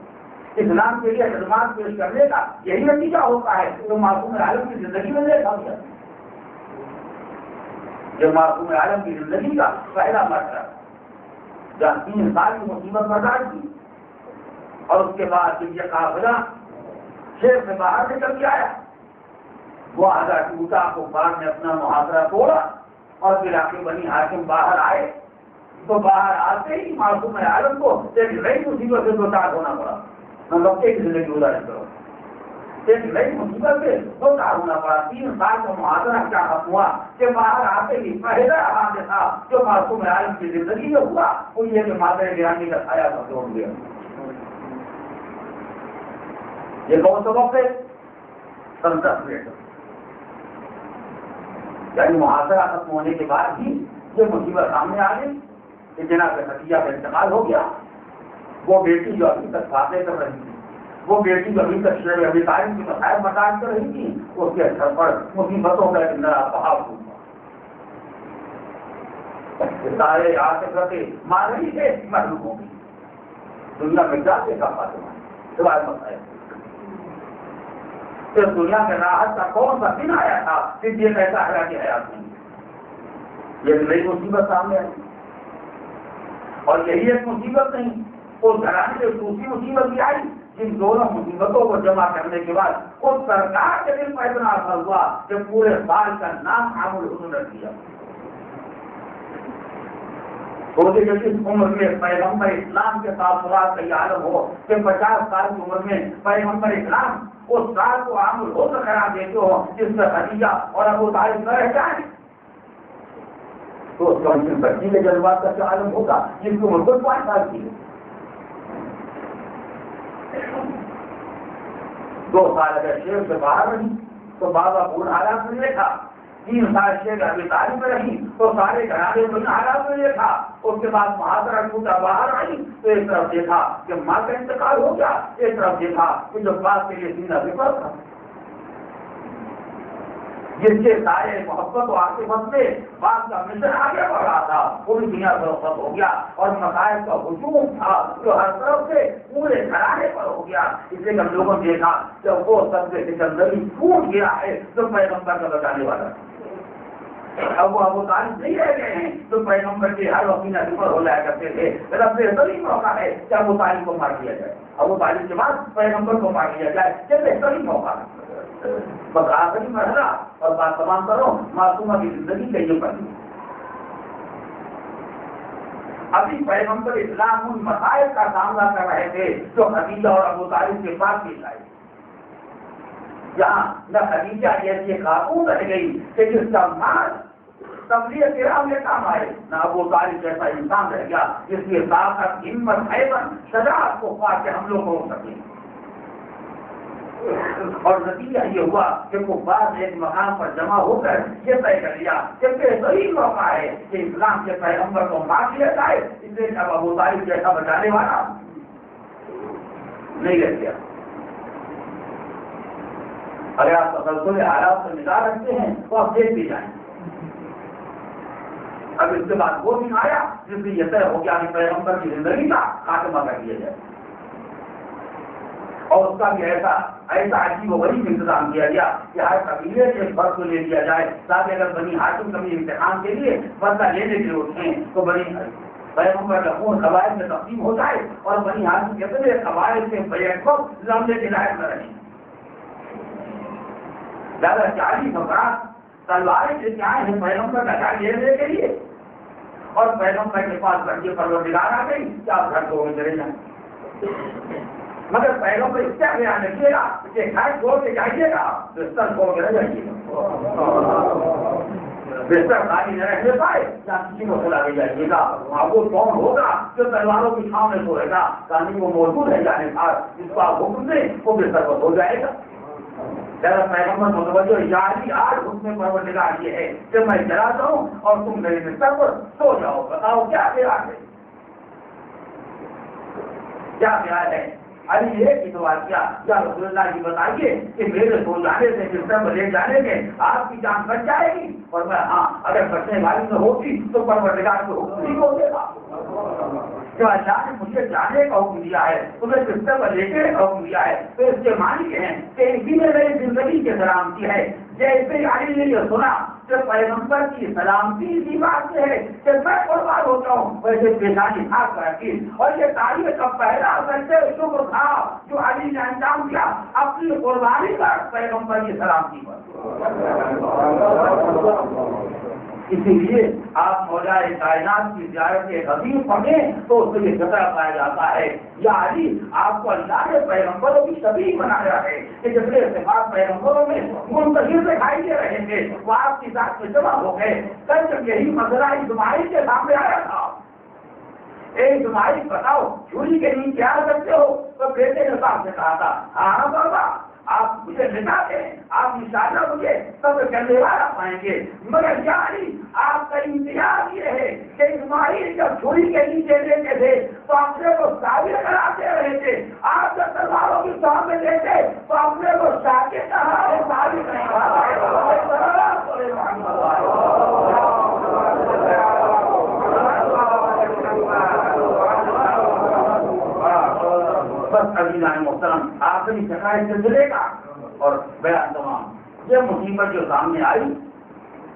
اسلام کے لیے خدمات پیش کرنے کا یہی نتیجہ ہوتا ہے جو معصوم عالم کی زندگی میں دیکھا گیا. یہ معصوم عالم کی زندگی کا پہلا مرحلہ جہاں 3 سال کی مصیبت برداشت کی اور اس کے بعد جب یہ قافلہ شہر سے باہر نکل کے آیا, وہ آدھا ٹوٹا کفار نے اپنا محاصرہ توڑا اور پھر آ کے بنی ہاشم باہر آئے تو باہر آتے ہی معصوم عالم کو ایک نئی مصیبت سے دوچار ہونا پڑا. مطلب ایک زندگی گزارش کرو, ایک نئی مصیبت سے دوچار ہونا پڑا. 3 سال کا محاصرہ کیا ختم ہوا کہ باہر آتے ہی پہلا حادثہ تھا جو معصوم عالم کی زندگی میں ہوا وہ یہ کہ مادر گرامی کا سایہ پر توڑ گیا. یہ کون سا وقت ہے؟ 10 منٹ, یعنی محاصرہ ختم ہونے کے بعد ہی یہ مصیبت سامنے آ گئی کہ جناب خدیجہ کا انتقال ہو گیا. وہ بیٹی جو ابھی تک باتیں کر رہی تھی, وہ بیٹی جو ابھی تک شعر ابی طالب کی مسائل برداشت کر رہی تھی, اس کے گھر پر مصیبتوں کا ایک نیا بہاؤ ہوا. سارے آتے مار رہی تھے, محروم ہو گئی. دنیا میں کیا دیکھا فاطمہ نے سوائے مسائل. اس دنیا میں راحت کا کون سا دن آیا تھا صرف یہ کہتا ہے کہ حیات نہیں. یہ نئی مصیبت سامنے آئی اور یہی ایک مصیبت نہیں, اس گھرانے سے دوسری مصیبت بھی آئی. جن دونوں مصیبتوں کو جمع کرنے کے بعد اس سرکار کے دل پر اتنا اثر ہوا کہ پورے سال کا نام عام الحسن رکھ دیا. سوچے کہ اس عمر میں پیغمبر اسلام کے تاثرات کا یہ عالم ہو کہ 50 سال کی عمر میں پیغمبر اسلام اس سال کو عام الحسن قرار دیتے ہو جس میں خدیجہ اور ابو طالب نہ رہ جائیں, تو اس کا ان کی بچی کے جذبات کا کیا عالم ہوگا جن کی عمر کو 5 سال کی ہے. 2 سال اگر شیر سے باہر رہی تو بابا پورن حالات میں دیکھا. 3 سال شیر ابی طالب میں رہی تو سارے گھرانے میں حالات میں دیکھا. اس کے بعد محاصرہ ٹوٹا باہر آئی تو ایک طرف دیکھا کہ ماں کا انتقال ہو گیا, ایک طرف دیکھا کہ جو بات کے لیے سینہ بکر تھا جس کے سارے محبت و عاطفت میں بات کا مشن آگے بڑھ رہا تھا وہ بھی دنیا سے رخصت ہو گیا اور مسائل کا ہجوم تھا جو ہر طرف سے پورے گھرانے پر ہو گیا. اس لیے ہم لوگوں نے دیکھا کہ وہ سب سے سکندری ٹوٹ گیا ہے جو پیغمبر کا بچانے والا تھا. اب وہ ابو طالب نہیں رہ گئے ہیں تو پیغمبر کے ہر وقت نظر ہو جایا کرتے تھے. رب بہترین موقع ہے کہ ابو طالب کو مار دیا جائے, ابو طالب کے بعد پیغمبر کو مار دیا جائے, یہ بہترین موقع ہے. بس آخری مرحلہ اور بات تمام کرو معصومہ کی زندگی کا یہ پڑھی. ابھی پیغمبر اسلام ان مسائل کا سامنا کر رہے تھے جو خدیجہ اور ابو طالب کے پاس پیش آئے. جہاں نہ خدیجہ جیسی خاتون رہ گئی کہ جس کا مال تبلیغ کرام میں کام آئے, نہ ابو طالب جیسا انسان رہ گیا جس کی طاقت ہمت حیبت شجاعت کو پا کے حملوں کو ہو سکے. اور نتیجہ یہ ہوا کہ کفار ایک مقام پر جمع ہو کر یہ طے کر لیا کہ بہترین موقع ہے کہ اسلام کے پیغمبر کو مار دیا جائے, اس لیے اب ابو طالب جیسا بچانے والا نہیں رہ گیا. اگر آپ تسلسل حالات سے نگاہ رکھتے ہیں تو آپ دیکھ بھی جائیں. اب اس کے بعد وہ دن آیا جس سے یہ طے ہو گیا کہ پیغمبر کی زندگی کا خاتمہ کر دیا جائے, اور اس کا بھی ایسا عجیب و غریب انتظام کیا گیا کہ ہر قبیلے سے ایک فرد کو لے لیا جائے تاکہ اگر بنی ہاشم کبھی امتحان کے لیے بدلہ لینے کے لیے اٹھیں تو بنی پیغمبر کا خون قبائل میں تقسیم ہو جائے اور بنی ہاشم کے اپنے قبائل سے بیعت کو لمبے کے لائق نہ رہیں. زیادہ 40 افراد تلواریں لے کے آئے ہیں پیغمبر کا گھر لینے کے لیے, اور پیغمبر کے پاس بڑی پروردگار آ گئی کہ آپ گھر کو چلے جائیں. مگر پیغمبر اس کا خیال رکھیے گا کہ گھر چھوڑ کے جائیے گا بستر چھوڑ کے رہ جائیے گا, بستر خالی نہ رہنے پائے یا کسی کو کھلا دے جائیے گا. وہاں وہ کون ہوگا جو تلواروں کی چھاؤں میں سوئے گا, کہانی وہ موجود ہے جانے کا جس کو آپ حکم دیں وہ بستر پر ہو جائے گا. پیغمبر متوجہ یعنی آج حکم پروردگار یہ ہے کہ میں جلاتا ہوں اور تم میرے بستر پر سو جاؤ. بتاؤ کیا خیال ہے, کیا خیال ہے؟ ابھی ایک ہی سوال کیا یا رسول اللہ جی بتائیے کہ میرے سو جانے سے بستر پر لے جانے میں آپ کی جان بچ جائے گی؟ اور میں ہاں اگر بچنے والی میں ہوتی تو پروردگار کو حکم نہیں ہو دے گا. جو اللہ نے مجھے جانے کا حکم دیا ہے, تمہیں بستر پر لے کے حکم دیا ہے, تو اس کے معنی یہ ہیں کہ اسی میں میری زندگی کی سلامتی ہے. جیسے علی نے یہ سنا کہ پیغمبر کی سلامتی اسی بات سے ہے کہ میں قربان ہوتا ہوں, ویسے پیشانی خاص رکھی. اور یہ تاریخ کا پہلا سچے شکر تھا جو علی نے انجام دیا اپنی قربانی پر پیغمبر کی سلامتی پر. اسی لیے آپ مولا کائنات کی زیارت حبیب پڑھیں تو اس سے یہ خطرہ پایا جاتا ہے یا علی آپ کو اللہ نے پیغمبروں کی شبیہ بنایا ہے کہ جتنے اتفاق پیغمبروں میں منتشر دکھائی دے رہے تھے وہ آپ کی ذات میں جمع ہو گئے. کل جب یہی مسئلہ اسماعیل کے سامنے آیا تھا, اے اسماعیل بتاؤ چوری کے لیے کیا کرتے ہو, تو بیٹے نے صاحب سے کہا تھا ہاں بابا آپ مجھے لکھا دیں, آپ انشاءاللہ مجھے سب کرنے والا پائیں گے. مگر یعنی آپ کا امتیاز یہ ہے کہ اسماعیل جب چھری کے نیچے لیتے تھے تو اپنے کو شاگر کراتے رہے تھے, آپ جب تلواروں کی سامنے لیتے تو اپنے کو شاگر کہا شاگر بس عزیزان محترم آخری شکایت سے ملے گا اور بیان تمام. یہ مصیبت جو سامنے آئی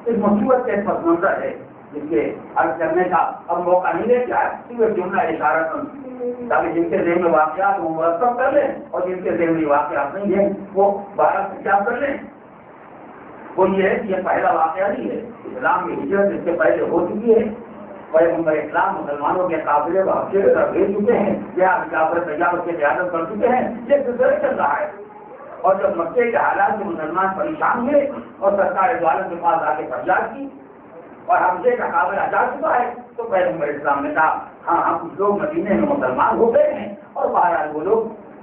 اس مصیبت کے پس منظر ہے جس کے عرض کرنے کا اب موقع نہیں لے گیا ہے, جملہ اشارہ تاکہ جن کے ذہن میں واقعات وہ مرتب کر لیں اور جن کے ذہن میں واقعات نہیں ہیں وہ بارہ سے کیا کر لیں. وہ یہ ہے کہ یہ پہلا واقعہ نہیں ہے, اسلام کی ہجرت اس سے پہلے ہو چکی ہے. پیغمبر اسلام مسلمانوں کے قافلے کو حبشے کی طرف بھیج چکے ہیں, یا کافر تیار کے قیادت کر چکے ہیں. یہ سلسلہ چل رہا ہے. اور جب مکے کے حالات میں مسلمان پریشان ہوئے اور سرکار دو عالم کے پاس آ کے فریاد کی اور حبشے کا قافلہ جا چکا ہے تو پیغمبر اسلام نے کہا ہاں ہم کچھ لوگ مدینے میں مسلمان ہو گئے ہیں اور باہر وہ لوگ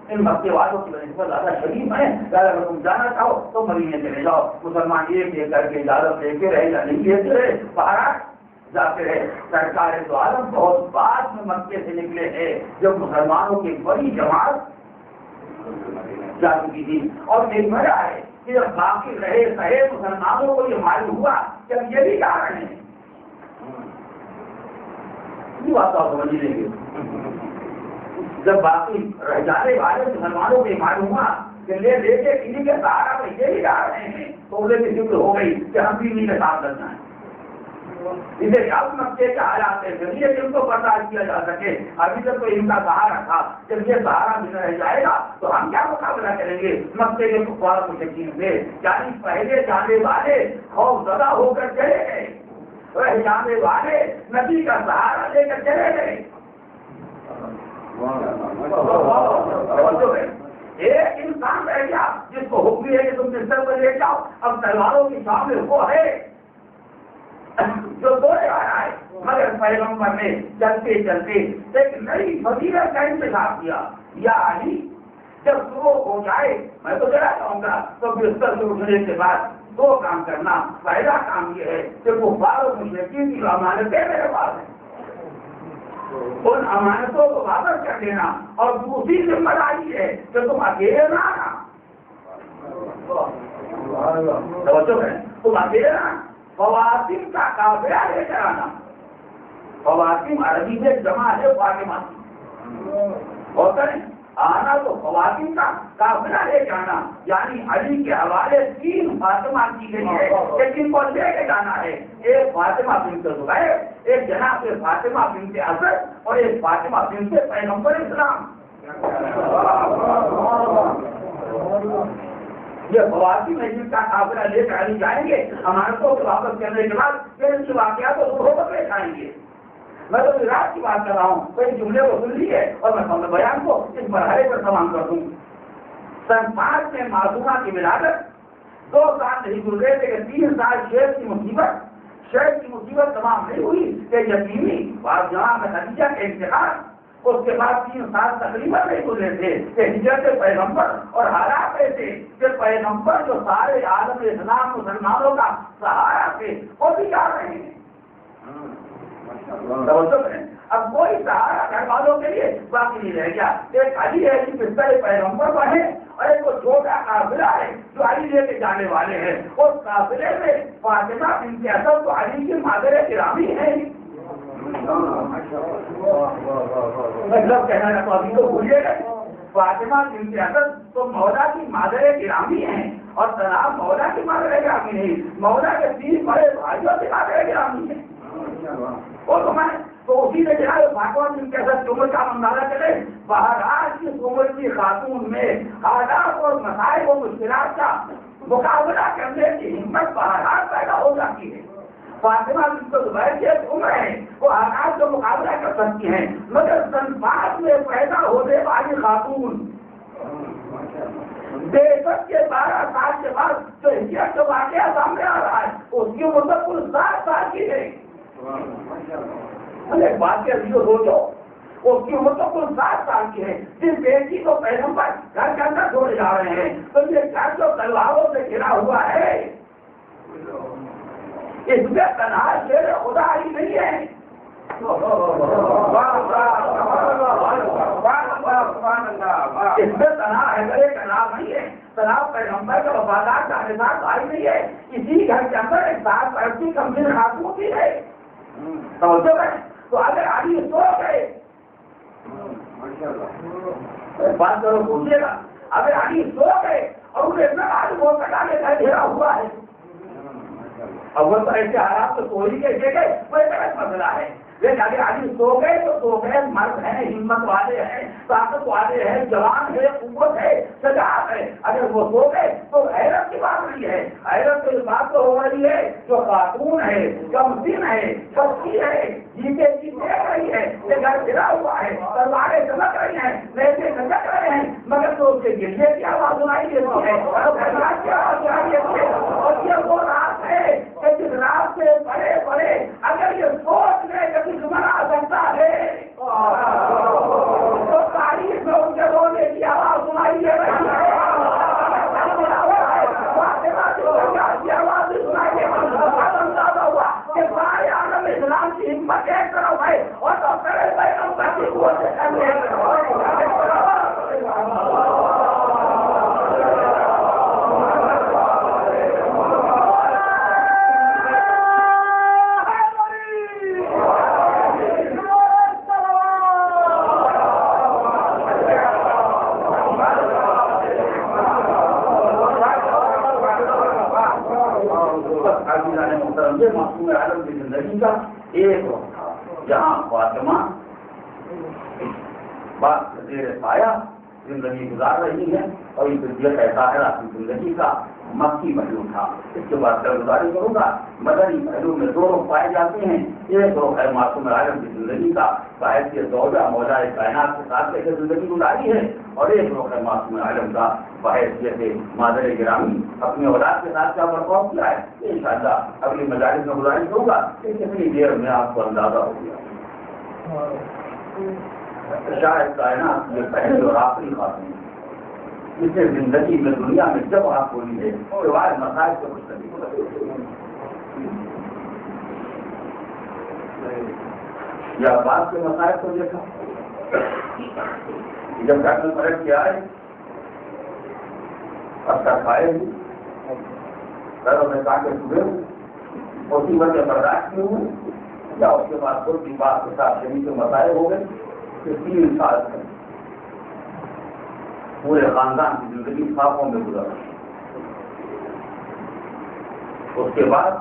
ان مکے والوں کی نسبت زیادہ شریف ہیں, زیادہ اگر تم جانا چاہو تو مدینے چلے جاؤ. مسلمان ایک ایک کر کے اجازت لیتے رہے یا نہیں لیتے رہے, باہر جاتے رہے. سرکار دو عالم بہت بعد میں مکے سے نکلے ہیں جب مسلمانوں کی بڑی جماعت جا چکی تھی. اور ایک وجہ ہے کہ جب باقی رہے سہے مسلمانوں کو یہ معلوم ہوا کہ ہم یہ بھی جا رہے ہیں, یہ بات آپ سمجھ لیں گے. جب باقی رہ جانے والے مسلمانوں کو یہ معلوم ہوا کہ لے کے کسی کے سہارا میں یہ بھی جا رہے ہیں تو انہیں بھی فکر ہو گئی کہ ہم بھی انہیں کے ساتھ کرنا ہے. اسے اب مکے کے حالات ذریعے ان کو برداشت کیا جا سکے. ابھی تک تو ان کا سہارا تھا، جب یہ سہارا بھی رہ جائے گا تو ہم کیا مقابلہ کریں گے مکے کے کفار مشرکین سے. یعنی پہلے جانے والے خوف زدہ ہو کر چلے گئے، رہ جانے والے نبی کا سہارا لے کر چلے گئے. ایک انسان رہ گیا جس کو حکم ہے کہ تم بستر پر لے جاؤ. اب تلواروں کی شامل وہ ہے جو دوڑے آ رہا ہے، مگر پیغمبر نے چلتے چلتے ایک نئی فضیلت کا انتخاب کیا. یعنی جب صبح ہو جائے میں تو چلا جاؤں گا تو بستر سے اٹھنے کے بعد دو کام کرنا. پہلا کام یہ ہے کہ وہ کفار مشرکین کی امانتیں میرے پاس ہیں، ان امانتوں کو واپس کر دینا. اور دوسری ذمہ داری ہے کہ تم اکیلے نہ آنا، تم اکیلے نہ آنا، خواتین کا قافلہ لے کر آنا. خواتین عربی سے جمع ہے فاطمہ ہوتا ہے. آنا تو خواتین کا قافلہ لے کے آنا، یعنی علی کے حوالے 3 فاطمہ کی گئی ہے کہ جن کو لے کے جانا ہے. ایک فاطمہ بنت زبیر، ایک جناب فاطمہ بنت اسد اور ایک فاطمہ بنت پیغمبر اسلام. یہ خواتین ہیں جن کا قافلہ لے کر علی جائیں گے. امانتوں کو واپس کرنے کے بعد پھر ان کے واقعات کو ضرور پیش آئیں گے. میں تو رات کی بات کر رہا ہوں، کوئی جملے کو سن لیے اور میں اپنے بیان کو اس مرحلے پر تمام کر دوں. سن 5 میں معصومہ کی ولادت، 2 سال نہیں گزرے تھے کہ 3 سال شیخ کی مصیبت تمام نہیں ہوئی کہ یتیمی بعد جہاں میں خدیجہ کے انتقال. اس کے بعد 3 سال تقریباً نہیں گزرے تھے کہ ہجرت پیغمبر. اور حالات ایسے کہ پیغمبر جو سارے عالم اسلام مسلمانوں کا سہارا تھے وہ بھی جا رہے ہیں. اب کوئی سہارا گھر والوں کے لیے باقی نہیں رہ گیا. ایک علی ہے جس طرح پیغمبر بنے اور ایک وہ چھوٹا قافلہ ہے جو علی لے کے جانے والے ہیں. اس قافلے میں فاطمہ بنت اسد تو علی کی مادر گرامی ہے. مطلب کہنا تو ابھی تو بھولے گئے. فاطمہ بنت اسد تو مولا کی مادر گرامی ہیں اور تناب مولا کی مادر گرامی نہیں، مولا کے 3 بڑے بھائیوں کی مادر گرامی ہیں. وہ تو اسی نے جناب فاطمہ بنت اسد عمر کا اندازہ کرے. بہرحال اس عمر کی خاتون میں حالات اور مسائل و مشکلات کا مقابلہ کرنے کی ہمت بہرحال پیدا ہو جاتی ہے. فاطمہ بنت زبیر کی ایک عمر ہے، وہ حالات کا مقابلہ کر سکتی ہیں. مگر سن 5 میں پیدا ہونے والی خاتون بے شک کے 12 سال کے بعد جو ہجرت کا واقعہ سامنے آ رہا ہے اس کی عمر تو کل 7 سال کی ہے. ایک بات کے لیے سوچو، اس کی عمر تو کل 7 سال کی ہے. جس بیٹی کو پیغمبر گھر کے اندر چھوڑے جا رہے ہیں تو یہ گھر جو تلواروں سے گھرا ہوا ہے اس میں تنہا شیر خدا ہی نہیں ہے. اس میں تنہا ہے تنہا نہیں ہے. تنہا پیغمبر کا وفادار کا احساس بھائی نہیں ہے. اسی گھر کے اندر ایک 7 سال کی کمزور خاتون بھی ہے. سمجھو گئے تو اگر علی سو گئے بات کرو پوچھیے گا، اگر علی سو گئے اور انہیں اتنا آج وہ کٹانے کا گھیرا ہوا ہے. اب وہ تو ایسے حالات تو کوئی کیسے گئے وہ ایک الگ مسئلہ ہے. لیکن اگر علی سو گئے تو سو گئے. مرد ہیں، ہمت والے ہیں، طاقت والے ہیں، جوان ہے، قوت ہے، شجاعت ہے. اگر وہ سو گئے تو حیرت کی بات نہیں ہے. حیرت تو اس بات تو ہو رہی ہے جو خاتون ہے، کمسن ہے، سستی ہے، جیتے جی دیکھ رہی ہے کہ گھر گرا ہوا ہے، تلواریں چمک رہی ہیں، نیزے چمک رہے ہیں، مگر تو اس کے گرنے کی آواز سنائی دیتی ہے اور فریاد کی آواز سنائی دیتی ہے. اور یہ وہ رات ہے کہ جس رات سے بڑے بڑے اگر یہ سوچ لے کہ دشمن آ سکتا ہے تو تاریخ میں ان کے رونے کی آواز سنائی دے رہی ہے. آواز سنائی دے اندازہ ہوا کہ سارے عالم اسلام کی ہمت ایک طرف ہے اور تو کرے پیغمبر کی قوت سے کرنے معصوم عالم کی زندگی کا ایک رخ تھا، جہاں فاطمہ بات زیر سایہ زندگی گزار رہی ہے، اور یہ صدیقہ طاہرہ کی زندگی کا مکی پہلو تھا۔ اس کے بعد گزاری کروں گا، مدنی پہلو میں دو رخ پائے جاتے ہیں، ایک رخ ہے معصوم عالم کی زندگی کا، باعث کے زوجہ مولا کائنات کے ساتھ کیسے زندگی گزاری ہے، اور ایک رخ ہے معصوم عالم کا، باعث جیسے مادر گرامی اپنے اولاد کے ساتھ کیا برتاؤ کیا ہے، انشاءاللہ اگلی مجالس میں گزارش کروں گا کہ کتنی دیر میں آپ کو اندازہ ہو گیا۔ شاید کائنات یہ پہلی اور آخری خاتون جس نے زندگی میں دنیا میں جب آپ بولی ہے سوائے مسائل سے کچھ نہیں، یا بات کے مسائل کو دیکھا، جب ڈاکٹر پلٹ کے آئے اچھا کھائے گھروں میں کاٹے چڑے اسی وجہ برداشت کیے ہوئے، یا اس کے بعد خود کی بات کے ساتھ شریف کے مسائل ہو گئے کہ 3 سال تک پورے خاندان کی زندگی خوابوں میں گزر، اس کے بعد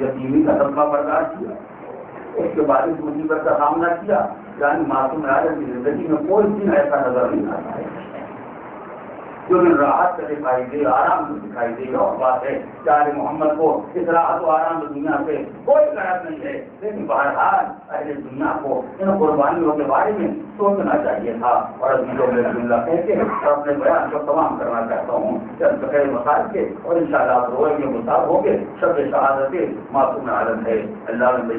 یتیمی کا صدمہ برداشت کیا، اس کے بعد اس مصیبت کا سامنا کیا، یعنی معصوم عالم کی زندگی میں کوئی دن ایسا نظر نہیں آتا ہے جو دن راحت سے دکھائی دے، آرام سے دکھائی دے، اور بات ہے کہ محمد کو اس راحت و آرام دنیا سے کوئی غرض نہیں ہے، لیکن بہرحال اہل دنیا کو ان قربانیوں کے بارے میں سوچنا چاہیے تھا، اور اللہ کہتے ہیں اور اپنے بیان کو تمام کرنا چاہتا ہوں چند بغیر مسائل کے، اور انشاءاللہ آپ روئیں گے مصاب ہو کے شب شہادت معصوم عالم ہے۔ اللہ نے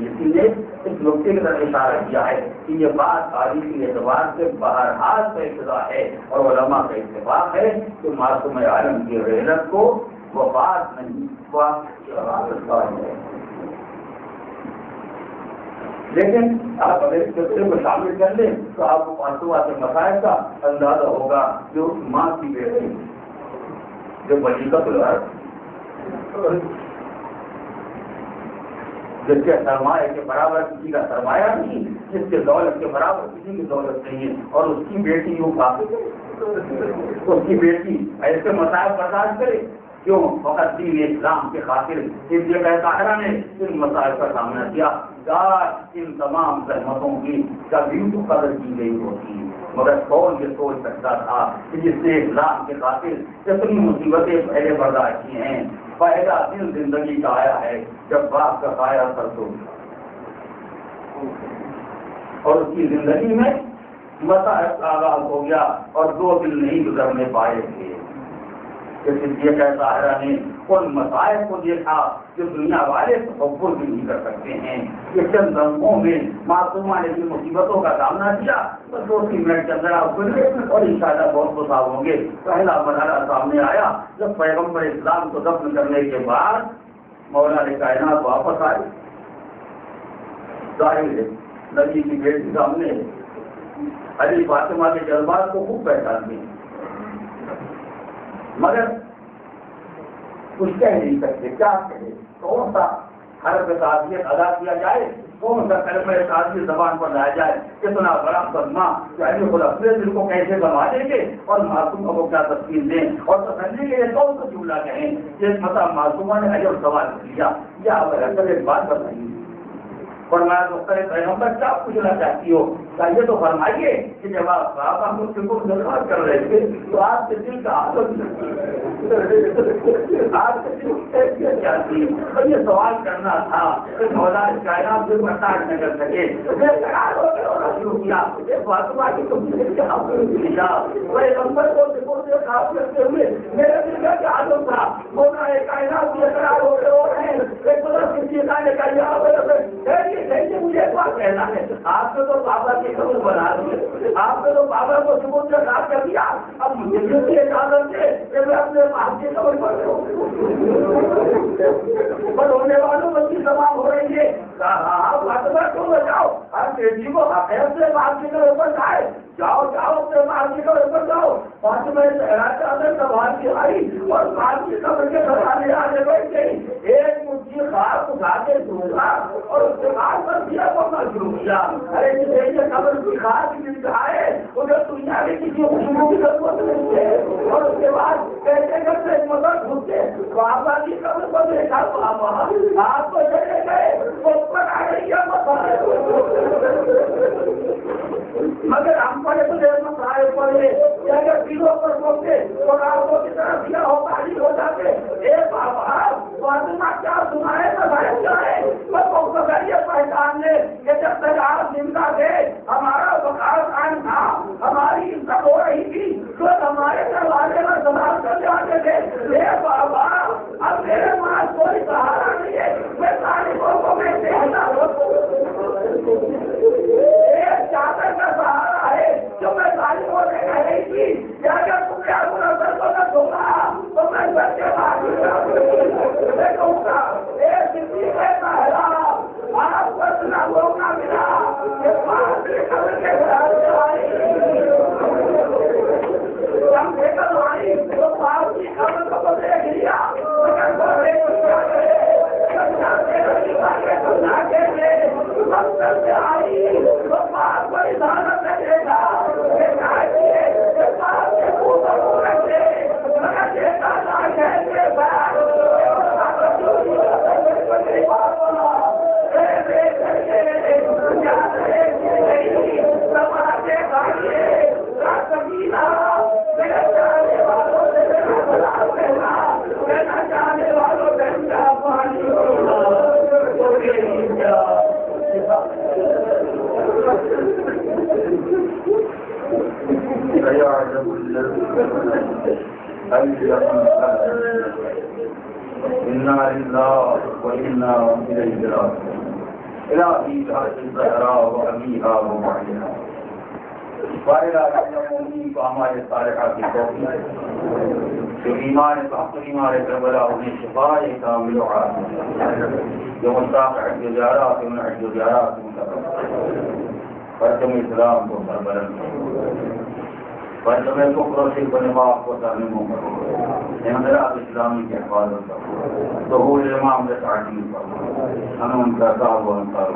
اس نقطے کی طرف اشارہ کیا ہے کہ یہ بات تاریخی اعتبار سے بہرحال کا ابتدا ہے، اور علماء کا اتفاق ہے کہ معصوم عالم کی رحلت کو وفات نہیں ہے، لیکن آپ اگر اس سلسلے کو شامل کر لیں تو آپ کو معصومہ کے مسائل کا اندازہ ہوگا جو اس ماں کی بیٹی جو ملیکۃ الارض، جس کے سرمایہ کے برابر کسی کا سرمایہ نہیں، جس کے دولت کے برابر کسی کی دولت نہیں ہے، اور اس کی بیٹی یوں کافی اس کی بیٹی ایسے مسائل برداشت کرے، کیوں؟ فقط دین اسلام کے خاطر صدیقہ طاہرہ نے ان مسائل کا سامنا کیا، ان تمام زحمتوں کی کبھی تو قدر کی گئی ہوتی، مگر کون یہ سوچ سکتا تھا کہ جس نے اسلام کے خاطر کتنی مصیبتیں پہلے برداشت کی ہیں، پہلا دن زندگی کا آیا ہے جب باپ کا سایہ سر تو، اور اس کی زندگی میں مسائل کا آغاز ہو گیا، اور 2 دن نہیں گزرنے پائے تھے کہ صدیقہ طاہرہ نے ان مسائل کو دیکھا جو دنیا والے تصور بھی نہیں کر سکتے ہیں۔ یہ چند لمحوں میں معصومہ نے بھی مصیبتوں کا سامنا کیا، تو 2-3 منٹ کے اندر آپ گزرے اور انشاءاللہ بہت مصاب ہوں گے۔ پہلا مرحلہ سامنے آیا جب پیغمبر اسلام کو دفن کرنے کے بعد مولا کائنات واپس آئے، ظاہر ہے نبی کی بیٹی سامنے علی فاطمہ کے جذبات کو خوب پہچانتے ہیں، مگر کچھ کہہ نہیں سکتے، کیا کہے، کون سا حرف تعزیت ادا کیا جائے، کون سا کلمہ تعزیت زبان پر لایا جائے، کتنا بڑا صدمہ کہ علی خود اپنے دل کو کیسے بنا دیں گے اور معصومہ کو کیا تسکین دیں، اور تسلی کے لیے کون سا جملہ کہیں جس مطلب معصومہ نے علی اور سوال کیا، یا اگر ایک بات بتائیے، فرمایا تو پیغمبر کیا پوچھنا چاہتی ہو، یہ تو فرمائیے کہ جب آپ مجھ سے کچھ درخواست کر رہے تھے تو آپ کے دل کا حالت آپ کے دل کی کیا تھی، اور یہ سوال کرنا تھا کہ مولا کائنات سے برداشت نہ کر سکے، شروع کیا فاطمہ کی تم سے کیا پیغمبر کو خاص کرتے ہوئے میرے دل کا کیا حالت تھا، مولا کائنات سے قرار ہو رہے ہیں، ایک طرف کسی نے کہا مجھے ایک بات کہنا ہے، آپ نے تو بابا کی خبر بنا دی، آپ نے تو بابا کو ثبوت سے خاص کر دیا، اب مجھے بھی اجازت ہے کہ میں اپنے باپ کی خبر پر ہونے والوں بچی تمام ہو رہی ہے، آپ فاطمہ کو بچاؤ، ہر بیٹی کو حقیقت سے باپ کی خبر پر جائے، جاؤ اپنے باپ کی خبر پر جاؤ، فاطمہ سے اندر سوال کی آئی اور باپ کی خبر کے سوال آنے بیٹھ گئی، ایک مٹھی خاص اٹھا کے ڈھونڈا اور اس کے بعد پر دیا کرنا شروع کیا، ارے یہ خبر کی خاص مل جائے مجھے دنیا میں کسی خوشبو کی ضرورت نہیں ہے. اور اس کے بعد کیسے کرتے مدد گھستے بابا جی کبھی کو دیکھا بابا آپ تو چلے گئے پر آ گئی ہے مگر ہم پڑے تو مسائل پڑے اگر دلوں پر پہنچے تو راتوں کی طرف کیا ہو تعلیم ہو جاتے. اے بابا فاطمہ کیا سنائے مسائل کیا ہے میں بہت ذریعے پہچان لے کہ جب تک آپ زندہ تھے ہمارا وقار قائم تھا ہماری عزت ہو رہی تھی تو ہمارے دروازے میں سوال کر جاتے تھے. اے بابا اب میرے پاس کوئی سہارا نہیں ہے میں طالبوں کو میں دیکھتا چادر کا سہارا ہے جو میں طالبوں سے کہہ رہی تھی کہ اگر تم نے اپنا سرکوں کا دھوکا تو میں بچے میں کہوں گا اے زندگی کہتا ہے آپ کو اتنا موقع ملا کہ پاس کے قبر کے خلاف آئی ہم لے کر آئی تو پاس کی قبر کو دیکھ لیا مگر بڑے کچھ کیا کرے سے آئی تو پاس کو اجازت دے گا کہ پاس کے اوپر رکھے مگر دیکھا نہ کہتے بعد إنا لله وإنا إليه راجعون. إلهي جعل الزهراء وأبيها وبعدها وإلى يومي وأعمال الصالحات توفيق جو ایمان حق ایمان کربلا انہیں شفاء کامل عاجل جو مستاق جارات من جارات پرچم اسلام کو سربلند پرچم کفر و شرک و نفاق کو ترمیم کرو انقلاب اسلامی کی حفاظت کرو ظہور امام کے تعظیم کرو ہمیں ان کا صاحب و انصار